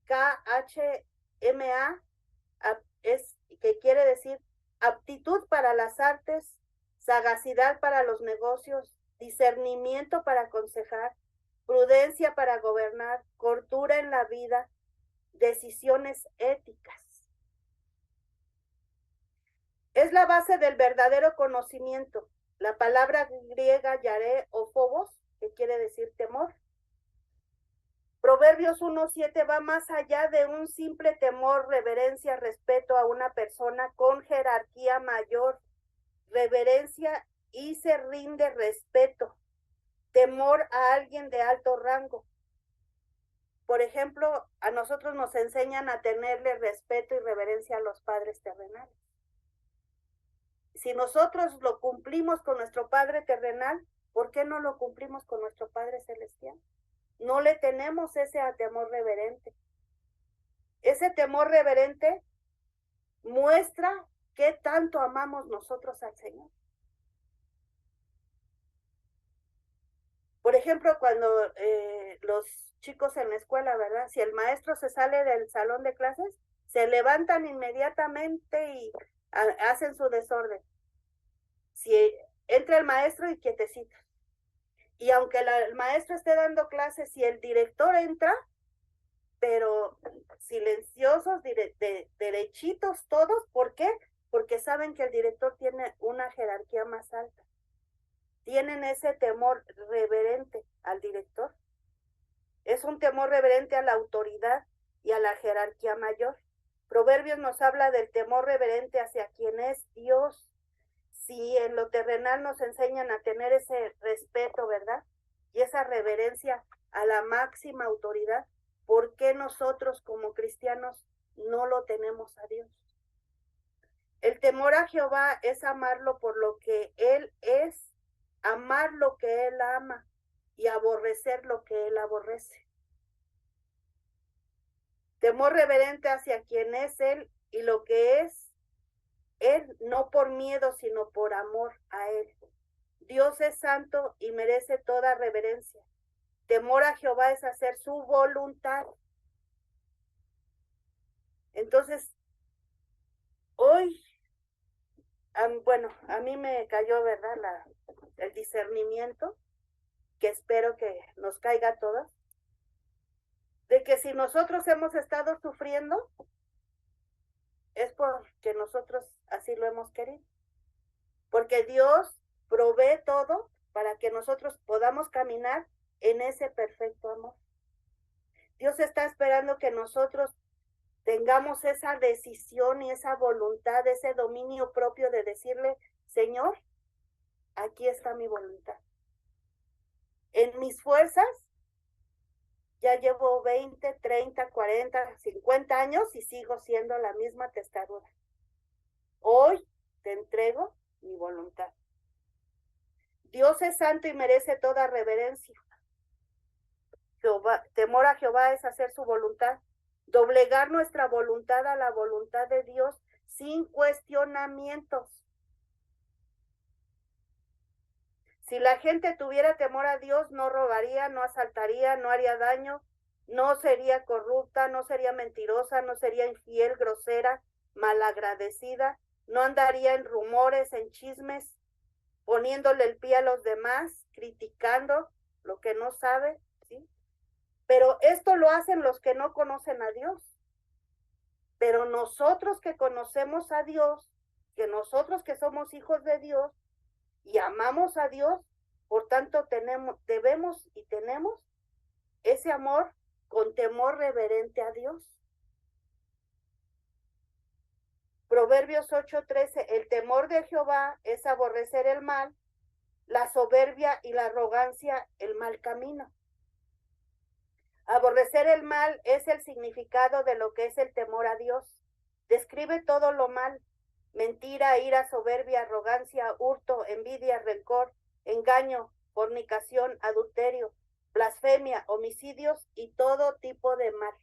KHMA es, que quiere decir aptitud para las artes, sagacidad para los negocios, discernimiento para aconsejar, prudencia para gobernar, cordura en la vida, decisiones éticas. Es la base del verdadero conocimiento. La palabra griega yaré o phobos, que quiere decir temor. Proverbios 1:7 va más allá de un simple temor, reverencia, respeto a una persona con jerarquía mayor, reverencia y se rinde respeto, temor a alguien de alto rango. Por ejemplo, a nosotros nos enseñan a tenerle respeto y reverencia a los padres terrenales. Si nosotros lo cumplimos con nuestro Padre terrenal, ¿por qué no lo cumplimos con nuestro Padre celestial? No le tenemos ese temor reverente. Ese temor reverente muestra qué tanto amamos nosotros al Señor. Por ejemplo, cuando los chicos en la escuela, ¿verdad? Si el maestro se sale del salón de clases, se levantan inmediatamente y hacen su desorden. Si entra el maestro y quietecito. Y aunque el maestro esté dando clases, si el director entra, pero silenciosos, derechitos todos, ¿por qué? Porque saben que el director tiene una jerarquía más alta. Tienen ese temor reverente al director. Es un temor reverente a la autoridad y a la jerarquía mayor. Proverbios nos habla del temor reverente hacia quien es Dios. Si en lo terrenal nos enseñan a tener ese respeto, ¿verdad? Y esa reverencia a la máxima autoridad, ¿por qué nosotros como cristianos no lo tenemos a Dios? El temor a Jehová es amarlo por lo que Él es, amar lo que Él ama y aborrecer lo que Él aborrece. Temor reverente hacia quien es Él y lo que es Él, no por miedo, sino por amor a Él. Dios es santo y merece toda reverencia. Temor a Jehová es hacer su voluntad. Entonces, hoy, bueno, a mí me cayó, ¿verdad?, el discernimiento, que espero que nos caiga a todos, de que si nosotros hemos estado sufriendo, es porque nosotros así lo hemos querido. Porque Dios provee todo para que nosotros podamos caminar en ese perfecto amor. Dios está esperando que nosotros tengamos esa decisión y esa voluntad, ese dominio propio de decirle, Señor, aquí está mi voluntad. En mis fuerzas, ya llevo 20, 30, 40, 50 años y sigo siendo la misma testaruda. Hoy te entrego mi voluntad. Dios es santo y merece toda reverencia. Temor a Jehová es hacer su voluntad, doblegar nuestra voluntad a la voluntad de Dios sin cuestionamientos. Si la gente tuviera temor a Dios, no robaría, no asaltaría, no haría daño, no sería corrupta, no sería mentirosa, no sería infiel, grosera, malagradecida, no andaría en rumores, en chismes, poniéndole el pie a los demás, criticando lo que no sabe, ¿sí? Pero esto lo hacen los que no conocen a Dios. Pero nosotros que conocemos a Dios, que nosotros que somos hijos de Dios y amamos a Dios, por tanto debemos y tenemos ese amor con temor reverente a Dios. Proverbios 8:13, el temor de Jehová es aborrecer el mal, la soberbia y la arrogancia, el mal camino. Aborrecer el mal es el significado de lo que es el temor a Dios. Describe todo lo mal: mentira, ira, soberbia, arrogancia, hurto, envidia, rencor, engaño, fornicación, adulterio, blasfemia, homicidios y todo tipo de mal.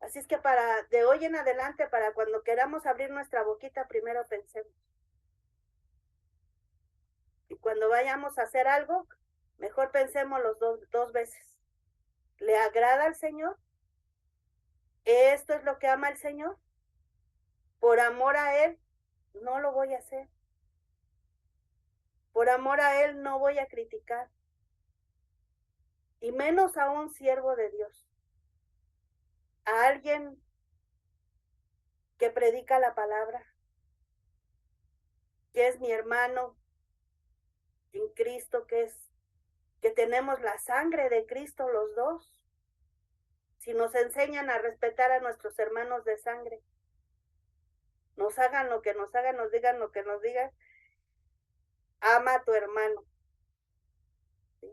Así es que de hoy en adelante, para cuando queramos abrir nuestra boquita, primero pensemos. Y cuando vayamos a hacer algo, mejor pensemos los dos veces. ¿Le agrada al Señor? ¿Esto es lo que ama el Señor? Por amor a Él, no lo voy a hacer. Por amor a Él, no voy a criticar. Y menos a un siervo de Dios. A alguien que predica la palabra, que es mi hermano en Cristo, que tenemos la sangre de Cristo los dos. Si nos enseñan a respetar a nuestros hermanos de sangre, nos hagan lo que nos hagan, nos digan lo que nos digan, ama a tu hermano. ¿Sí?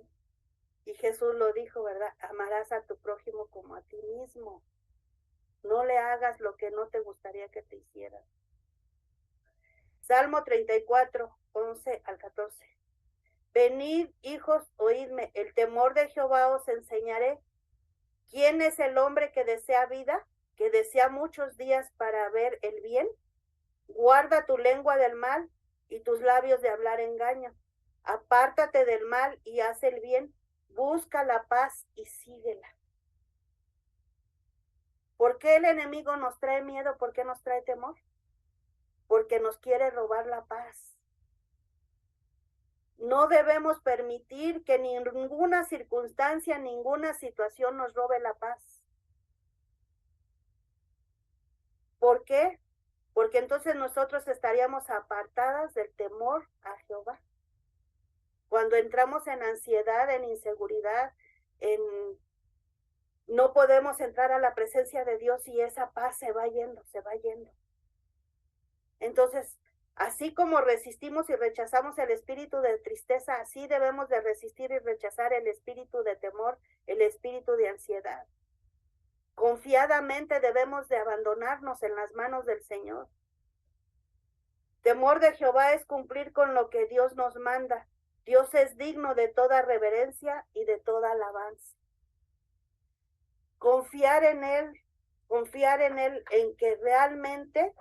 Y Jesús lo dijo, ¿verdad? Amarás a tu prójimo como a ti mismo. No le hagas lo que no te gustaría que te hicieran. Salmo 34, 11 al 14. Venid, hijos, oídme, el temor de Jehová os enseñaré. ¿Quién es el hombre que desea vida, que desea muchos días para ver el bien? Guarda tu lengua del mal y tus labios de hablar engaño. Apártate del mal y haz el bien. Busca la paz y síguela. ¿Por qué el enemigo nos trae miedo? ¿Por qué nos trae temor? Porque nos quiere robar la paz. No debemos permitir que ninguna circunstancia, ninguna situación nos robe la paz. ¿Por qué? Porque entonces nosotros estaríamos apartadas del temor a Jehová. Cuando entramos en ansiedad, en inseguridad, no podemos entrar a la presencia de Dios y esa paz se va yendo, se va yendo. Entonces, así como resistimos y rechazamos el espíritu de tristeza, así debemos de resistir y rechazar el espíritu de temor, el espíritu de ansiedad. Confiadamente debemos de abandonarnos en las manos del Señor. Temor de Jehová es cumplir con lo que Dios nos manda. Dios es digno de toda reverencia y de toda alabanza. Confiar en Él, en que realmente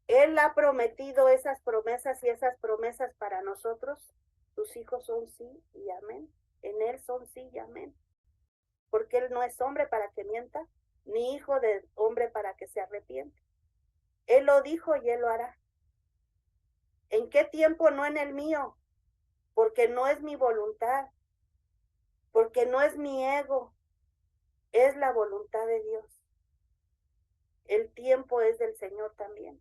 Él ha prometido esas promesas y esas promesas para nosotros. Tus hijos son sí y amén. En Él son sí y amén. Porque Él no es hombre para que mienta, ni hijo de hombre para que se arrepienta. Él lo dijo y Él lo hará. ¿En qué tiempo? No en el mío, porque no es mi voluntad, porque no es mi ego, es la voluntad de Dios. El tiempo es del Señor también.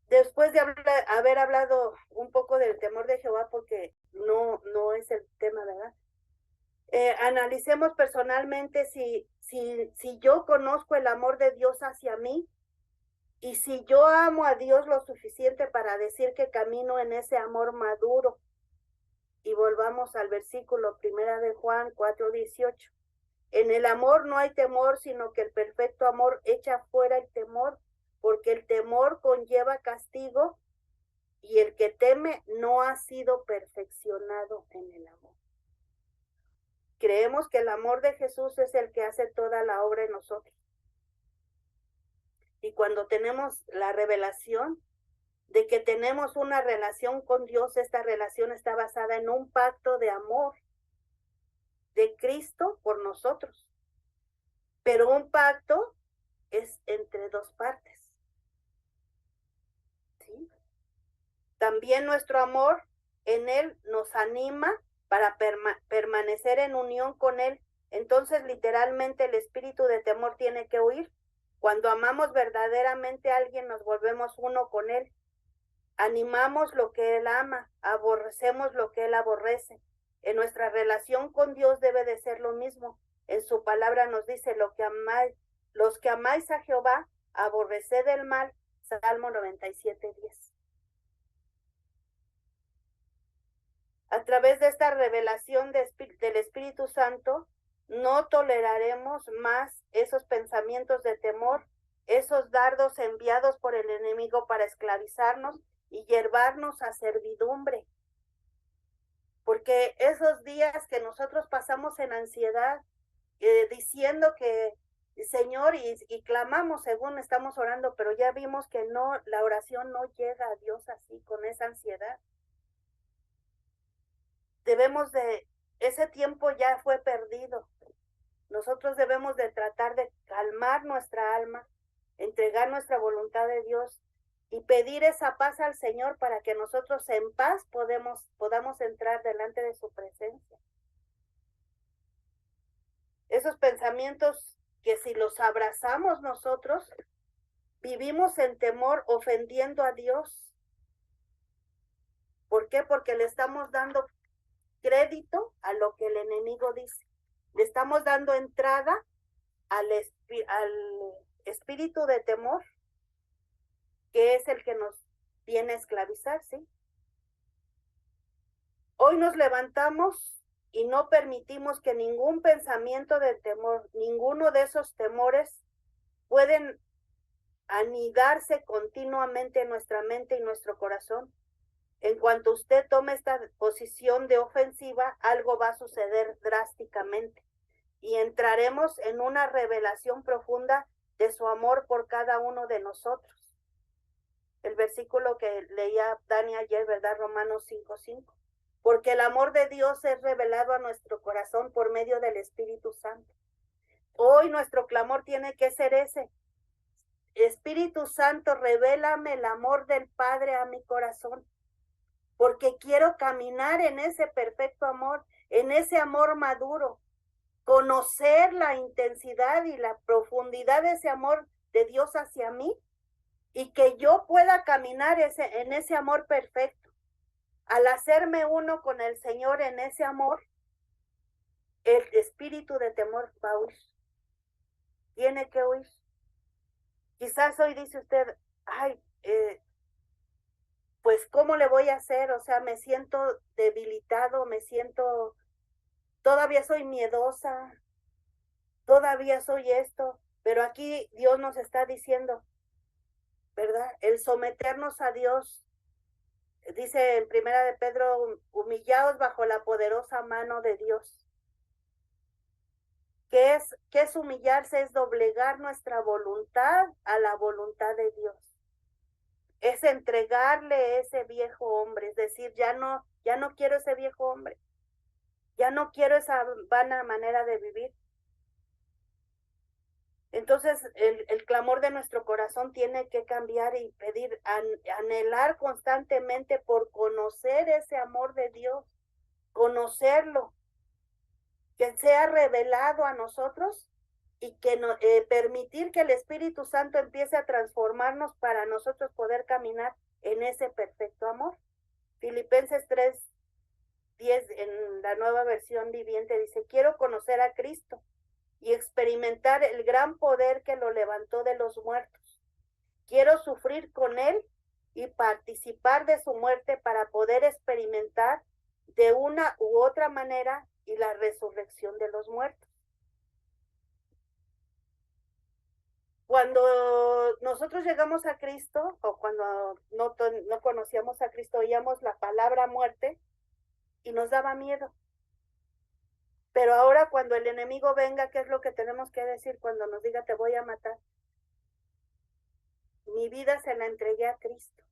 Después de haber hablado un poco del temor de Jehová, porque no es el tema, ¿verdad? Analicemos personalmente si yo conozco el amor de Dios hacia mí y si yo amo a Dios lo suficiente para decir que camino en ese amor maduro. Y volvamos al versículo 1 de Juan 4:18. En el amor no hay temor, sino que el perfecto amor echa fuera el temor, porque el temor conlleva castigo y el que teme no ha sido perfeccionado en el amor. Creemos que el amor de Jesús es el que hace toda la obra en nosotros. Y cuando tenemos la revelación de que tenemos una relación con Dios, esta relación está basada en un pacto de amor de Cristo por nosotros. Pero un pacto es entre dos partes. ¿Sí? También nuestro amor en Él nos anima para permanecer en unión con Él. Entonces, literalmente, el espíritu de temor tiene que huir. Cuando amamos verdaderamente a alguien, nos volvemos uno con Él. Animamos lo que Él ama, aborrecemos lo que Él aborrece. En nuestra relación con Dios debe de ser lo mismo. En su palabra nos dice, los que amáis a Jehová, aborreced el mal. Salmo 97:10. A través de esta revelación del Espíritu Santo, no toleraremos más esos pensamientos de temor, esos dardos enviados por el enemigo para esclavizarnos y llevarnos a servidumbre. Porque esos días que nosotros pasamos en ansiedad, diciendo que Señor, y clamamos según estamos orando, pero ya vimos que no, la oración no llega a Dios así, con esa ansiedad. Ese tiempo ya fue perdido. Nosotros debemos de tratar de calmar nuestra alma, entregar nuestra voluntad a Dios y pedir esa paz al Señor para que nosotros en paz podamos entrar delante de su presencia. Esos pensamientos que si los abrazamos nosotros, vivimos en temor ofendiendo a Dios. ¿Por qué? Porque le estamos dando crédito a lo que el enemigo dice. Le estamos dando entrada al espíritu de temor, que es el que nos viene a esclavizar, ¿sí? Hoy nos levantamos y no permitimos que ningún pensamiento de temor, ninguno de esos temores pueden anidarse continuamente en nuestra mente y nuestro corazón. En cuanto usted tome esta posición de ofensiva, algo va a suceder drásticamente y entraremos en una revelación profunda de su amor por cada uno de nosotros. El versículo que leía Dani ayer, ¿verdad? Romanos 5:5. Porque el amor de Dios es revelado a nuestro corazón por medio del Espíritu Santo. Hoy nuestro clamor tiene que ser ese. Espíritu Santo, revélame el amor del Padre a mi corazón, porque quiero caminar en ese perfecto amor, en ese amor maduro, conocer la intensidad y la profundidad de ese amor de Dios hacia mí y que yo pueda caminar en ese amor perfecto. Al hacerme uno con el Señor en ese amor, el espíritu de temor va a huir. Tiene que huir. Quizás hoy dice usted, ay, pues ¿cómo le voy a hacer? O sea, me siento debilitado, todavía soy miedosa, todavía soy esto, pero aquí Dios nos está diciendo, ¿verdad? El someternos a Dios, dice en Primera de Pedro, humillaos bajo la poderosa mano de Dios. ¿Qué es humillarse? Es doblegar nuestra voluntad a la voluntad de Dios. Es entregarle ese viejo hombre, es decir, ya no quiero ese viejo hombre, ya no quiero esa vana manera de vivir. Entonces el clamor de nuestro corazón tiene que cambiar y pedir, anhelar constantemente por conocer ese amor de Dios, conocerlo, que sea revelado a nosotros y que permitir que el Espíritu Santo empiece a transformarnos para nosotros poder caminar en ese perfecto amor. Filipenses 3:10 en la Nueva Versión Viviente dice, quiero conocer a Cristo y experimentar el gran poder que lo levantó de los muertos. Quiero sufrir con él y participar de su muerte para poder experimentar de una u otra manera y la resurrección de los muertos. Cuando nosotros llegamos a Cristo, o cuando no conocíamos a Cristo, oíamos la palabra muerte y nos daba miedo. Pero ahora cuando el enemigo venga, ¿qué es lo que tenemos que decir cuando nos diga te voy a matar? Mi vida se la entregué a Cristo.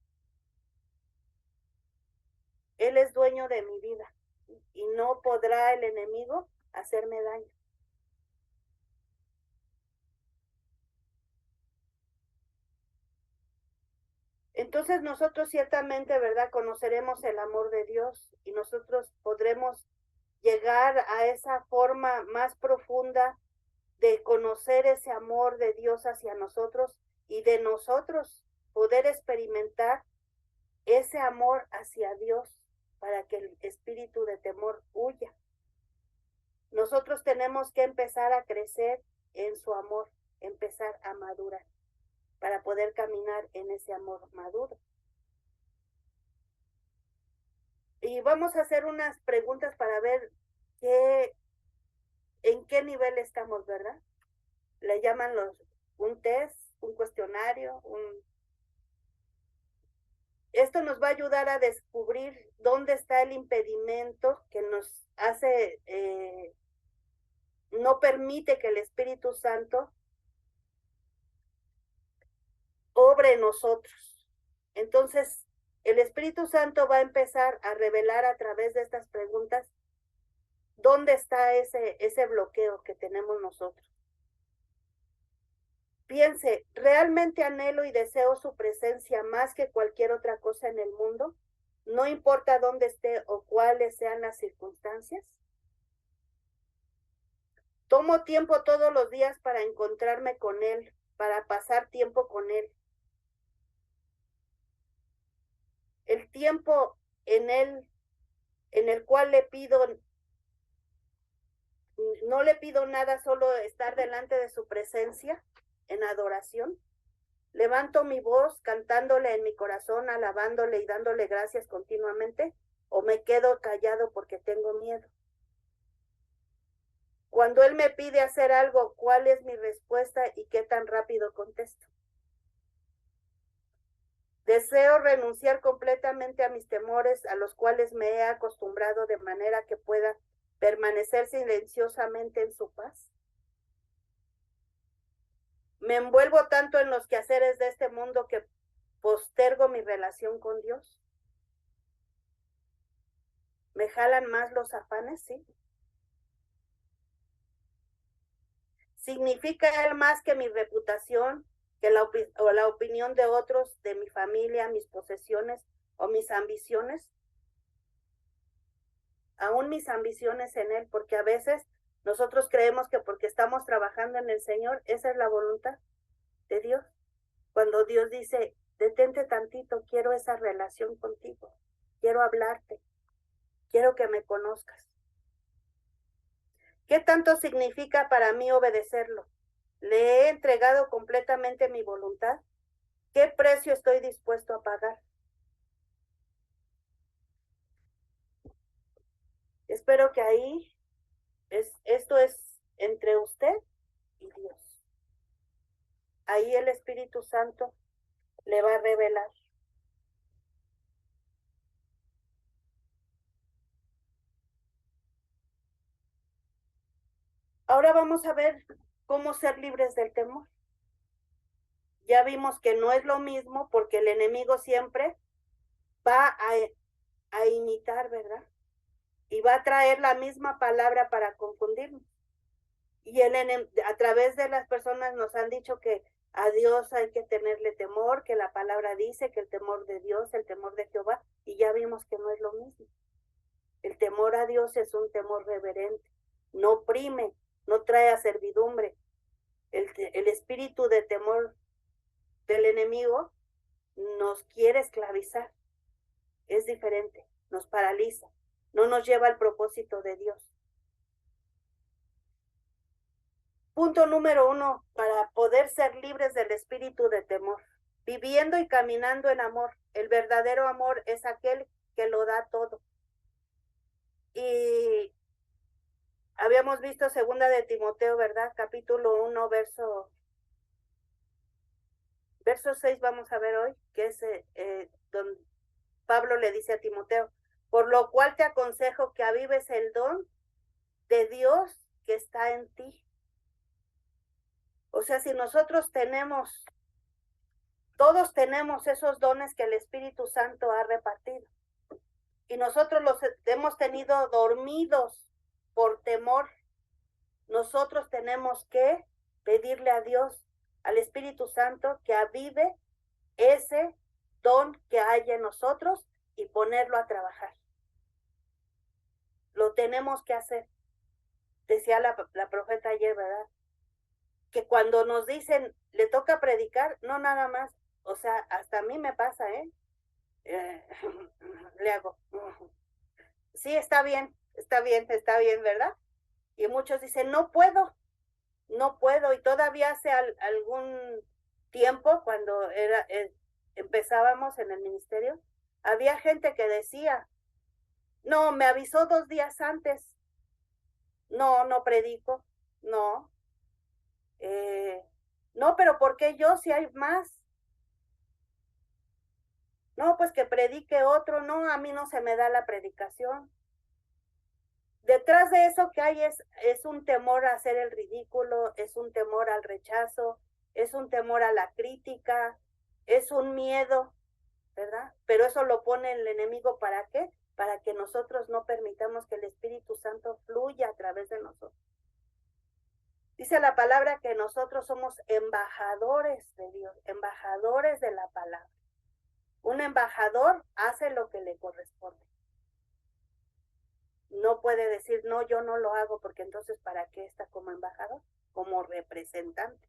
Él es dueño de mi vida y no podrá el enemigo hacerme daño. Entonces nosotros ciertamente, ¿verdad? Conoceremos el amor de Dios y nosotros podremos llegar a esa forma más profunda de conocer ese amor de Dios hacia nosotros y de nosotros poder experimentar ese amor hacia Dios para que el espíritu de temor huya. Nosotros tenemos que empezar a crecer en su amor, empezar a madurar para poder caminar en ese amor maduro. Y vamos a hacer unas preguntas para ver en qué nivel estamos, ¿verdad? Le llaman un test, un cuestionario, Esto nos va a ayudar a descubrir dónde está el impedimento que nos hace, no permite que el Espíritu Santo obre en nosotros. Entonces, el Espíritu Santo va a empezar a revelar a través de estas preguntas dónde está ese bloqueo que tenemos nosotros. Piense, ¿realmente anhelo y deseo su presencia más que cualquier otra cosa en el mundo? No importa dónde esté o cuáles sean las circunstancias. Tomo tiempo todos los días para encontrarme con Él, para pasar tiempo con Él. El tiempo en Él, en el cual no le pido nada, solo estar delante de su presencia en adoración. Levanto mi voz cantándole en mi corazón, alabándole y dándole gracias continuamente, o me quedo callado porque tengo miedo. Cuando Él me pide hacer algo, ¿cuál es mi respuesta y qué tan rápido contesto? Deseo renunciar completamente a mis temores, a los cuales me he acostumbrado de manera que pueda permanecer silenciosamente en su paz. Me envuelvo tanto en los quehaceres de este mundo que postergo mi relación con Dios. ¿Me jalan más los afanes? Sí. ¿Significa Él más que mi reputación, que la opinión de otros, de mi familia, mis posesiones o mis ambiciones? Aún mis ambiciones en Él, porque a veces nosotros creemos que porque estamos trabajando en el Señor, esa es la voluntad de Dios. Cuando Dios dice, detente tantito, quiero esa relación contigo, quiero hablarte, quiero que me conozcas. ¿Qué tanto significa para mí obedecerlo? ¿Le he entregado completamente mi voluntad? ¿Qué precio estoy dispuesto a pagar? Espero que ahí esto es entre usted y Dios. Ahí el Espíritu Santo le va a revelar. Ahora vamos a ver cómo ser libres del temor. Ya vimos que no es lo mismo porque el enemigo siempre va a imitar, ¿verdad? Y va a traer la misma palabra para confundirnos. Y a través de las personas nos han dicho que a Dios hay que tenerle temor, que la palabra dice que el temor de Dios, el temor de Jehová, y ya vimos que no es lo mismo. El temor a Dios es un temor reverente, no oprime, no trae a servidumbre. El espíritu de temor del enemigo nos quiere esclavizar, es diferente, nos paraliza, no nos lleva al propósito de Dios. Punto número 1, para poder ser libres del espíritu de temor. Viviendo y caminando en amor. El verdadero amor es aquel que lo da todo. Y habíamos visto segunda de Timoteo, ¿verdad? Capítulo 1, verso 6 vamos a ver hoy, que es donde Pablo le dice a Timoteo, por lo cual te aconsejo que avives el don de Dios que está en ti. O sea, si nosotros todos tenemos esos dones que el Espíritu Santo ha repartido. Y nosotros los hemos tenido dormidos por temor. Nosotros tenemos que pedirle a Dios, al Espíritu Santo, que avive ese don que hay en nosotros y ponerlo a trabajar. Lo tenemos que hacer. Decía la profeta ayer, ¿verdad? Que cuando nos dicen, le toca predicar, no nada más, o sea, hasta a mí me pasa, le hago, sí, está bien, ¿verdad? Y muchos dicen, no puedo, no puedo. Y todavía hace algún tiempo, cuando empezábamos en el ministerio, había gente que decía, no, me avisó 2 días antes, no, no predico, no. No, pero ¿por qué yo si hay más? No, pues que predique otro, no, a mí no se me da la predicación. Detrás de eso que hay es un temor a hacer el ridículo, es un temor al rechazo, es un temor a la crítica, es un miedo, ¿verdad? Pero eso lo pone el enemigo, ¿para qué? Para que nosotros no permitamos que el Espíritu Santo fluya a través de nosotros. Dice la palabra que nosotros somos embajadores de Dios, embajadores de la palabra. Un embajador hace lo que le corresponde. No puede decir, no, yo no lo hago, porque entonces ¿para qué está como embajador? Como representante.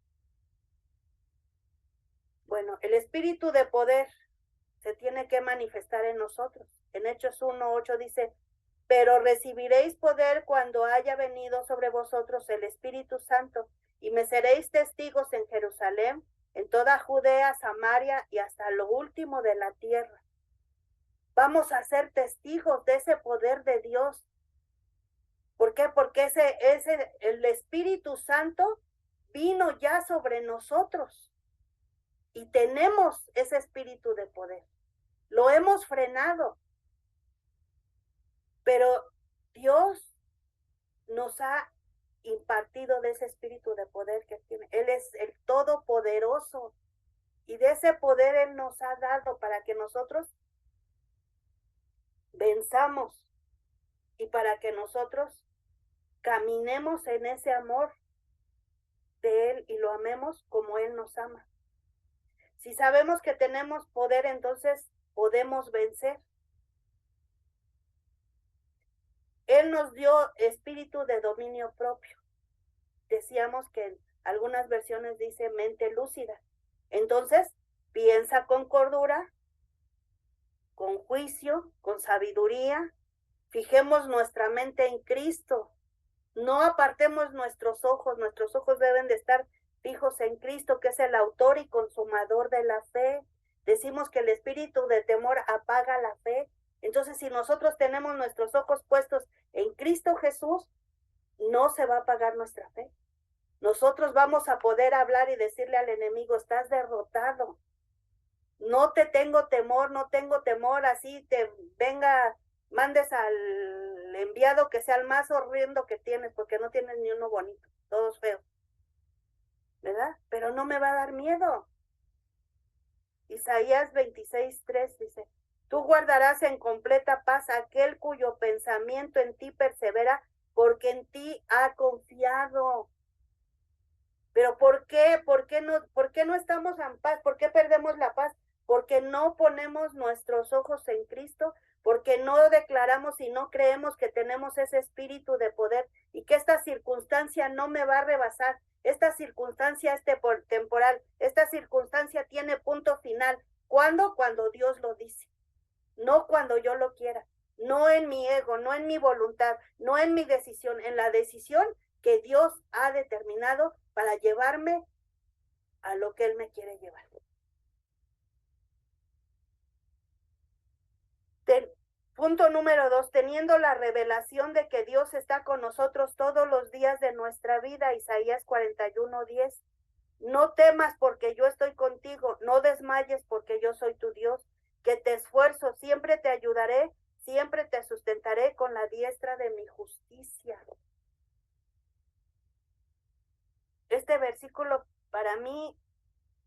Bueno, el espíritu de poder se tiene que manifestar en nosotros. En Hechos 1:8 dice, pero recibiréis poder cuando haya venido sobre vosotros el Espíritu Santo, y me seréis testigos en Jerusalén, en toda Judea, Samaria y hasta lo último de la tierra. Vamos a ser testigos de ese poder de Dios. ¿Por qué? Porque el Espíritu Santo vino ya sobre nosotros y tenemos ese espíritu de poder. Lo hemos frenado, pero Dios nos ha impartido de ese espíritu de poder que tiene. Él es el todopoderoso y de ese poder Él nos ha dado para que nosotros venzamos y para que nosotros caminemos en ese amor de Él y lo amemos como Él nos ama. Si sabemos que tenemos poder, entonces podemos vencer. Él nos dio espíritu de dominio propio. Decíamos que en algunas versiones dice mente lúcida. Entonces, piensa con cordura, con juicio, con sabiduría. Fijemos nuestra mente en Cristo. No apartemos nuestros ojos deben de estar fijos en Cristo, que es el autor y consumador de la fe. Decimos que el espíritu de temor apaga la fe. Entonces, si nosotros tenemos nuestros ojos puestos en Cristo Jesús, no se va a apagar nuestra fe. Nosotros vamos a poder hablar y decirle al enemigo, estás derrotado. No te tengo temor, no tengo temor, así te venga, mandes al enviado que sea el más horrendo que tienes, porque no tienes ni uno bonito, todos feos, ¿verdad? Pero no me va a dar miedo. Isaías 26:3 dice, tú guardarás en completa paz aquel cuyo pensamiento en ti persevera, porque en ti ha confiado. Pero ¿por qué? ¿Por qué no estamos en paz? ¿Por qué perdemos la paz? Porque no ponemos nuestros ojos en Cristo, porque no declaramos y no creemos que tenemos ese espíritu de poder y que esta circunstancia no me va a rebasar. Esta circunstancia es temporal. Esta circunstancia tiene punto final. ¿Cuándo? Cuando Dios lo dice. No cuando yo lo quiera. No en mi ego, no en mi voluntad, no en mi decisión, en la decisión que Dios ha determinado para llevarme a lo que Él me quiere llevar. Punto número 2, teniendo la revelación de que Dios está con nosotros todos los días de nuestra vida, Isaías 41:10. No temas porque yo estoy contigo, no desmayes porque yo soy tu Dios, que te esfuerzo, siempre te ayudaré, siempre te sustentaré con la diestra de mi justicia. Este versículo para mí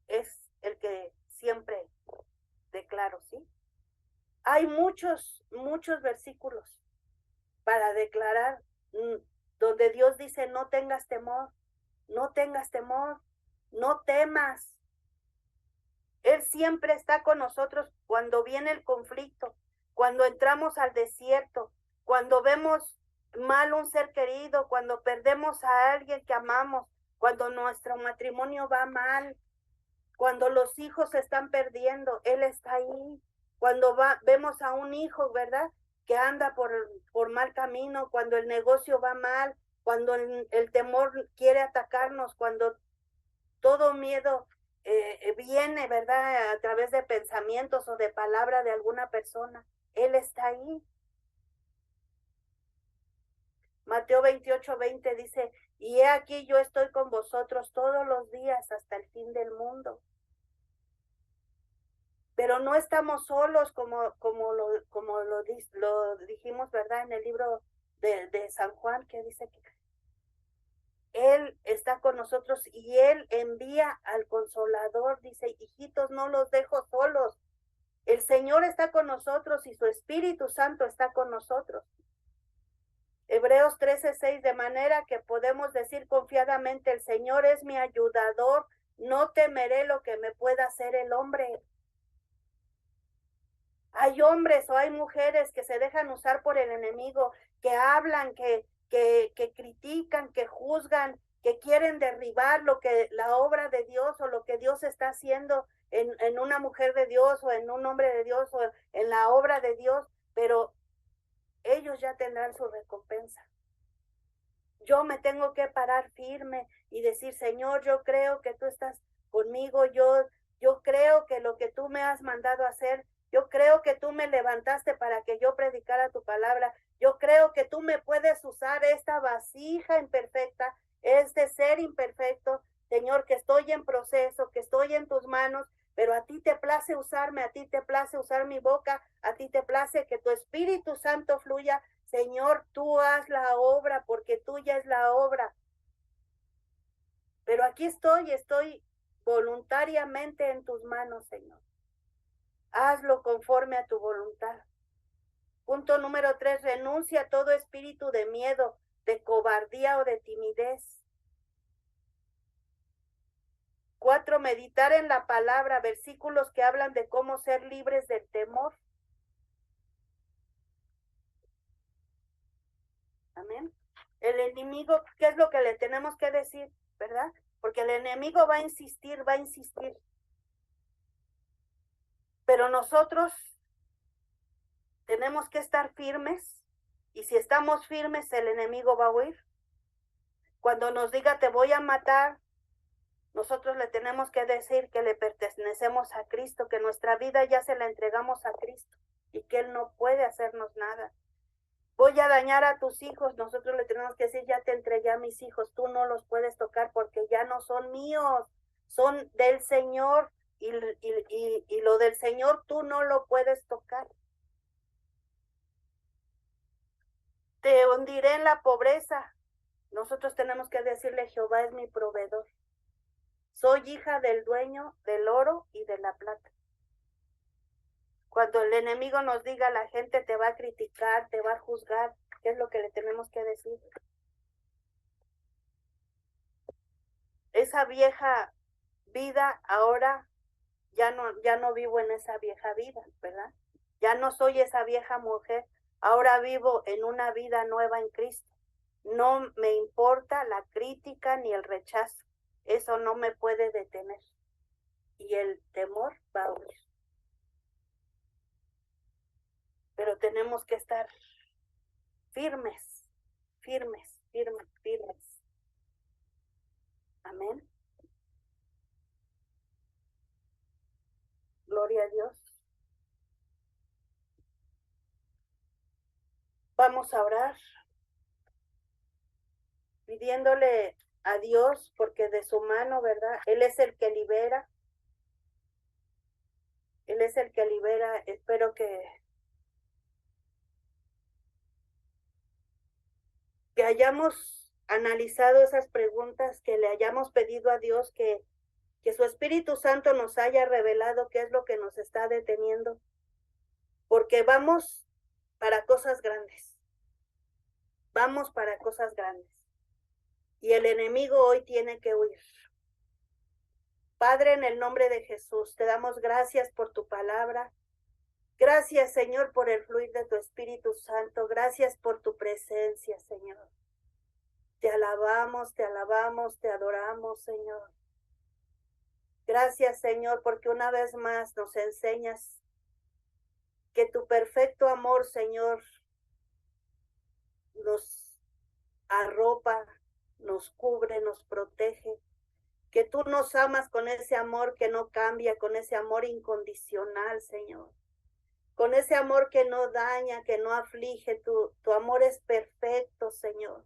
es el que siempre declaro, ¿sí? Hay muchos versículos para declarar donde Dios dice, no tengas temor, no tengas temor, no temas. Él siempre está con nosotros cuando viene el conflicto, cuando entramos al desierto, cuando vemos mal un ser querido, cuando perdemos a alguien que amamos, cuando nuestro matrimonio va mal, cuando los hijos se están perdiendo, Él está ahí. Cuando vemos a un hijo, ¿verdad?, que anda por mal camino, cuando el negocio va mal, cuando el temor quiere atacarnos, cuando todo miedo viene, ¿verdad? A través de pensamientos o de palabra de alguna persona. Él está ahí. Mateo 28:20 dice, y he aquí yo estoy con vosotros todos los días hasta el fin del mundo. Pero no estamos solos como lo dijimos, ¿verdad? En el libro de San Juan, que dice que Él está con nosotros y Él envía al Consolador. Dice, hijitos, no los dejo solos. El Señor está con nosotros y su Espíritu Santo está con nosotros. Hebreos 13:6, de manera que podemos decir confiadamente, el Señor es mi ayudador, no temeré lo que me pueda hacer el hombre. Hay hombres o hay mujeres que se dejan usar por el enemigo, que hablan, que critican, que juzgan, que quieren derribar la obra de Dios o lo que Dios está haciendo en una mujer de Dios o en un hombre de Dios o en la obra de Dios, pero ellos ya tendrán su recompensa. Yo me tengo que parar firme y decir, Señor, yo creo que tú estás conmigo, yo creo que lo que tú me has mandado a hacer, yo creo que tú me levantaste para que yo predicara tu palabra, yo creo que tú me puedes usar esta vasija imperfecta, este ser imperfecto, Señor, que estoy en proceso, que estoy en tus manos, pero a ti te place usarme, a ti te place usar mi boca, a ti te place que tu Espíritu Santo fluya. Señor, tú haz la obra porque tuya es la obra. Pero aquí estoy voluntariamente en tus manos, Señor. Hazlo conforme a tu voluntad. Punto número 3, renuncia a todo espíritu de miedo, de cobardía o de timidez. 4, meditar en la palabra, versículos que hablan de cómo ser libres del temor. Amén. El enemigo, ¿qué es lo que le tenemos que decir? ¿Verdad? Porque el enemigo va a insistir. Pero nosotros tenemos que estar firmes y si estamos firmes el enemigo va a huir. Cuando nos diga te voy a matar, nosotros le tenemos que decir que le pertenecemos a Cristo, que nuestra vida ya se la entregamos a Cristo y que Él no puede hacernos nada. Voy a dañar a tus hijos, nosotros le tenemos que decir ya te entregué a mis hijos, tú no los puedes tocar porque ya no son míos, son del Señor y lo del Señor tú no lo puedes tocar. Te hundiré en la pobreza. Nosotros tenemos que decirle, Jehová es mi proveedor. Soy hija del dueño del oro y de la plata. Cuando el enemigo nos diga, la gente te va a criticar, te va a juzgar, ¿qué es lo que le tenemos que decir? Esa vieja vida ahora ya no vivo en esa vieja vida, ¿verdad? Ya no soy esa vieja mujer, ahora vivo en una vida nueva en Cristo. No me importa la crítica ni el rechazo, eso no me puede detener. Y el temor va a huir. Pero tenemos que estar firmes. Amén. Gloria a Dios. Vamos a orar pidiéndole a Dios, porque de su mano, ¿verdad? Él es el que libera. Él es el que libera. Espero que hayamos analizado esas preguntas, que le hayamos pedido a Dios que su Espíritu Santo nos haya revelado qué es lo que nos está deteniendo, porque vamos para cosas grandes. Vamos para cosas grandes. Y el enemigo hoy tiene que huir. Padre, en el nombre de Jesús, te damos gracias por tu palabra. Gracias, Señor, por el fluir de tu Espíritu Santo. Gracias por tu presencia, Señor. Te alabamos, te adoramos, Señor. Gracias, Señor, porque una vez más nos enseñas que tu perfecto amor, Señor, nos arropa, nos cubre, nos protege, que tú nos amas con ese amor que no cambia, con ese amor incondicional, Señor, con ese amor que no daña, que no aflige. Tu amor es perfecto, Señor.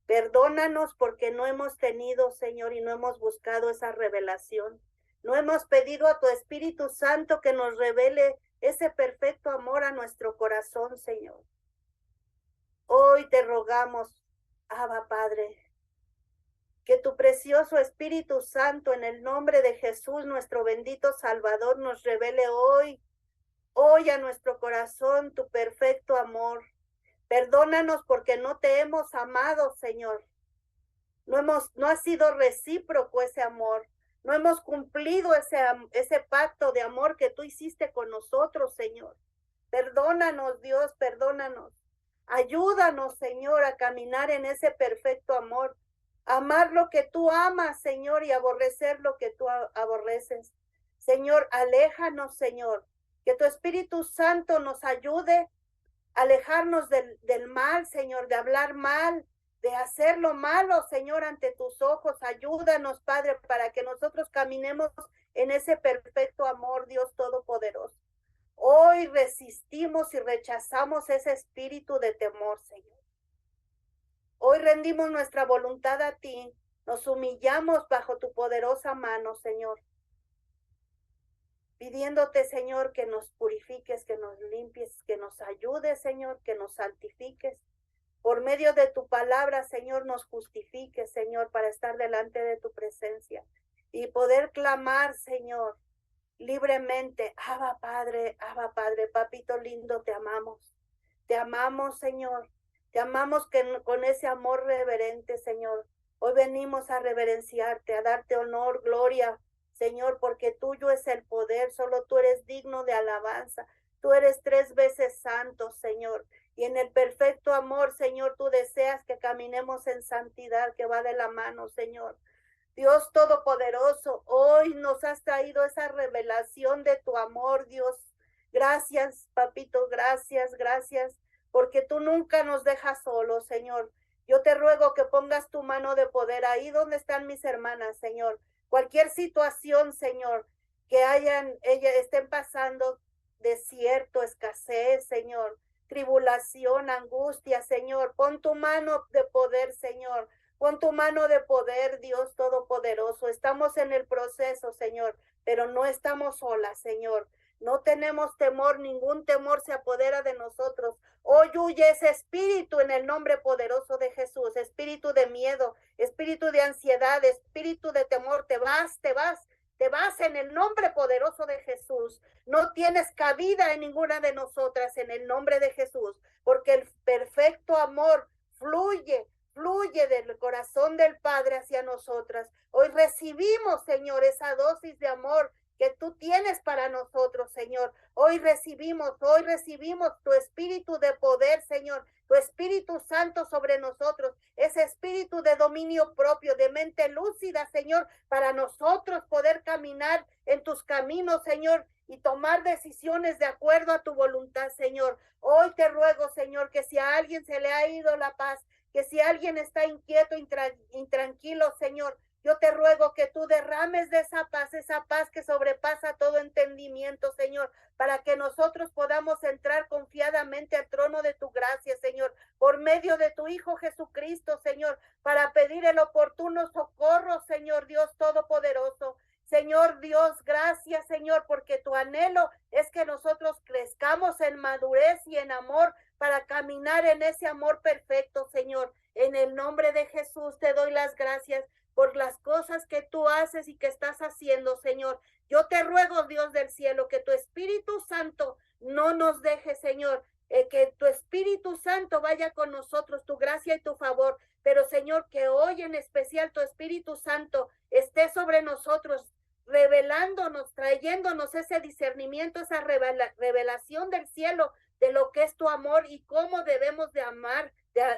Perdónanos porque no hemos tenido, Señor, y no hemos buscado esa revelación. No hemos pedido a tu Espíritu Santo que nos revele ese perfecto amor a nuestro corazón, Señor. Hoy te rogamos, Abba Padre, que tu precioso Espíritu Santo, en el nombre de Jesús, nuestro bendito Salvador, nos revele hoy a nuestro corazón tu perfecto amor. Perdónanos porque no te hemos amado, Señor. No ha sido recíproco ese amor. No hemos cumplido ese pacto de amor que tú hiciste con nosotros, Señor. Perdónanos, Dios, perdónanos. Ayúdanos, Señor, a caminar en ese perfecto amor. Amar lo que tú amas, Señor, y aborrecer lo que tú aborreces. Señor, aléjanos, Señor. Que tu Espíritu Santo nos ayude a alejarnos del mal, Señor, de hablar mal, de hacer lo malo, Señor, ante tus ojos. Ayúdanos, Padre, para que nosotros caminemos en ese perfecto amor, Dios Todopoderoso. Hoy resistimos y rechazamos ese espíritu de temor, Señor. Hoy rendimos nuestra voluntad a ti, nos humillamos bajo tu poderosa mano, Señor, pidiéndote, Señor, que nos purifiques, que nos limpies, que nos ayudes, Señor, que nos santifiques. Por medio de tu palabra, Señor, nos justifiques, Señor, para estar delante de tu presencia y poder clamar, Señor, libremente. Abba, Padre, papito lindo, te amamos. Te amamos, Señor. Te amamos con ese amor reverente, Señor. Hoy venimos a reverenciarte, a darte honor, gloria, Señor, porque tuyo es el poder. Solo tú eres digno de alabanza. Tú eres 3 veces santo, Señor. Y en el perfecto amor, Señor, tú deseas que caminemos en santidad, que va de la mano, Señor. Dios Todopoderoso, hoy nos has traído esa revelación de tu amor, Dios. Gracias, papito, gracias, porque tú nunca nos dejas solos, Señor. Yo te ruego que pongas tu mano de poder ahí donde están mis hermanas, Señor. Cualquier situación, Señor, que estén pasando, desierto, escasez, Señor, tribulación, angustia, Señor. Pon tu mano de poder, Señor. Pon tu mano de poder, Dios Todopoderoso. Estamos en el proceso, Señor, pero no estamos solas, Señor. No tenemos temor, ningún temor se apodera de nosotros. Hoy huye ese espíritu en el nombre poderoso de Jesús. Espíritu de miedo, espíritu de ansiedad, espíritu de temor. Te vas en el nombre poderoso de Jesús. No tienes cabida en ninguna de nosotras en el nombre de Jesús, porque el perfecto amor fluye del corazón del Padre hacia nosotras. Hoy recibimos, Señor, esa dosis de amor que tú tienes para nosotros, Señor. Hoy recibimos tu espíritu de poder, Señor, tu Espíritu Santo sobre nosotros, ese espíritu de dominio propio, de mente lúcida, Señor, para nosotros poder caminar en tus caminos, Señor, y tomar decisiones de acuerdo a tu voluntad, Señor. Hoy te ruego, Señor, que si a alguien se le ha ido la paz, que si alguien está inquieto, intranquilo, Señor, yo te ruego que tú derrames de esa paz que sobrepasa todo entendimiento, Señor, para que nosotros podamos entrar confiadamente al trono de tu gracia, Señor, por medio de tu Hijo Jesucristo, Señor, para pedir el oportuno socorro, Señor Dios Todopoderoso. Señor Dios, gracias, Señor, porque tu anhelo es que nosotros crezcamos en madurez y en amor para caminar en ese amor perfecto, Señor. En el nombre de Jesús te doy las gracias por las cosas que tú haces y que estás haciendo, Señor. Yo te ruego, Dios del cielo, que tu Espíritu Santo no nos deje, Señor, que tu Espíritu Santo vaya con nosotros, tu gracia y tu favor, pero Señor, que hoy en especial tu Espíritu Santo esté sobre nosotros, revelándonos, trayéndonos ese discernimiento, esa revelación del cielo de lo que es tu amor y cómo debemos de amar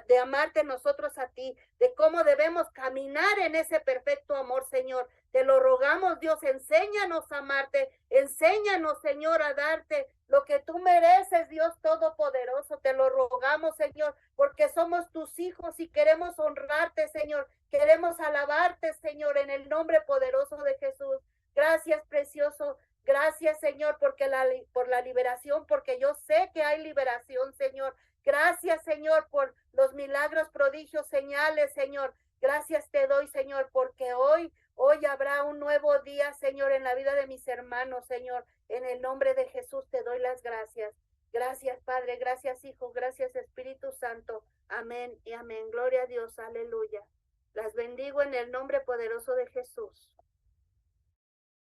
de amarte nosotros a ti, de cómo debemos caminar en ese perfecto amor, Señor. Te lo rogamos, Dios, enséñanos a amarte, enséñanos, Señor, a darte lo que tú mereces, Dios Todopoderoso. Te lo rogamos, Señor, porque somos tus hijos y queremos honrarte, Señor. Queremos alabarte, Señor, en el nombre poderoso de Jesús. Gracias, precioso. Gracias, Señor, por la liberación, porque yo sé que hay liberación, Señor. Gracias, Señor, por los milagros, prodigios, señales, Señor. Gracias te doy, Señor, porque hoy habrá un nuevo día, Señor, en la vida de mis hermanos, Señor. En el nombre de Jesús te doy las gracias. Gracias, Padre. Gracias, Hijo. Gracias, Espíritu Santo. Amén y amén. Gloria a Dios. Aleluya. Las bendigo en el nombre poderoso de Jesús.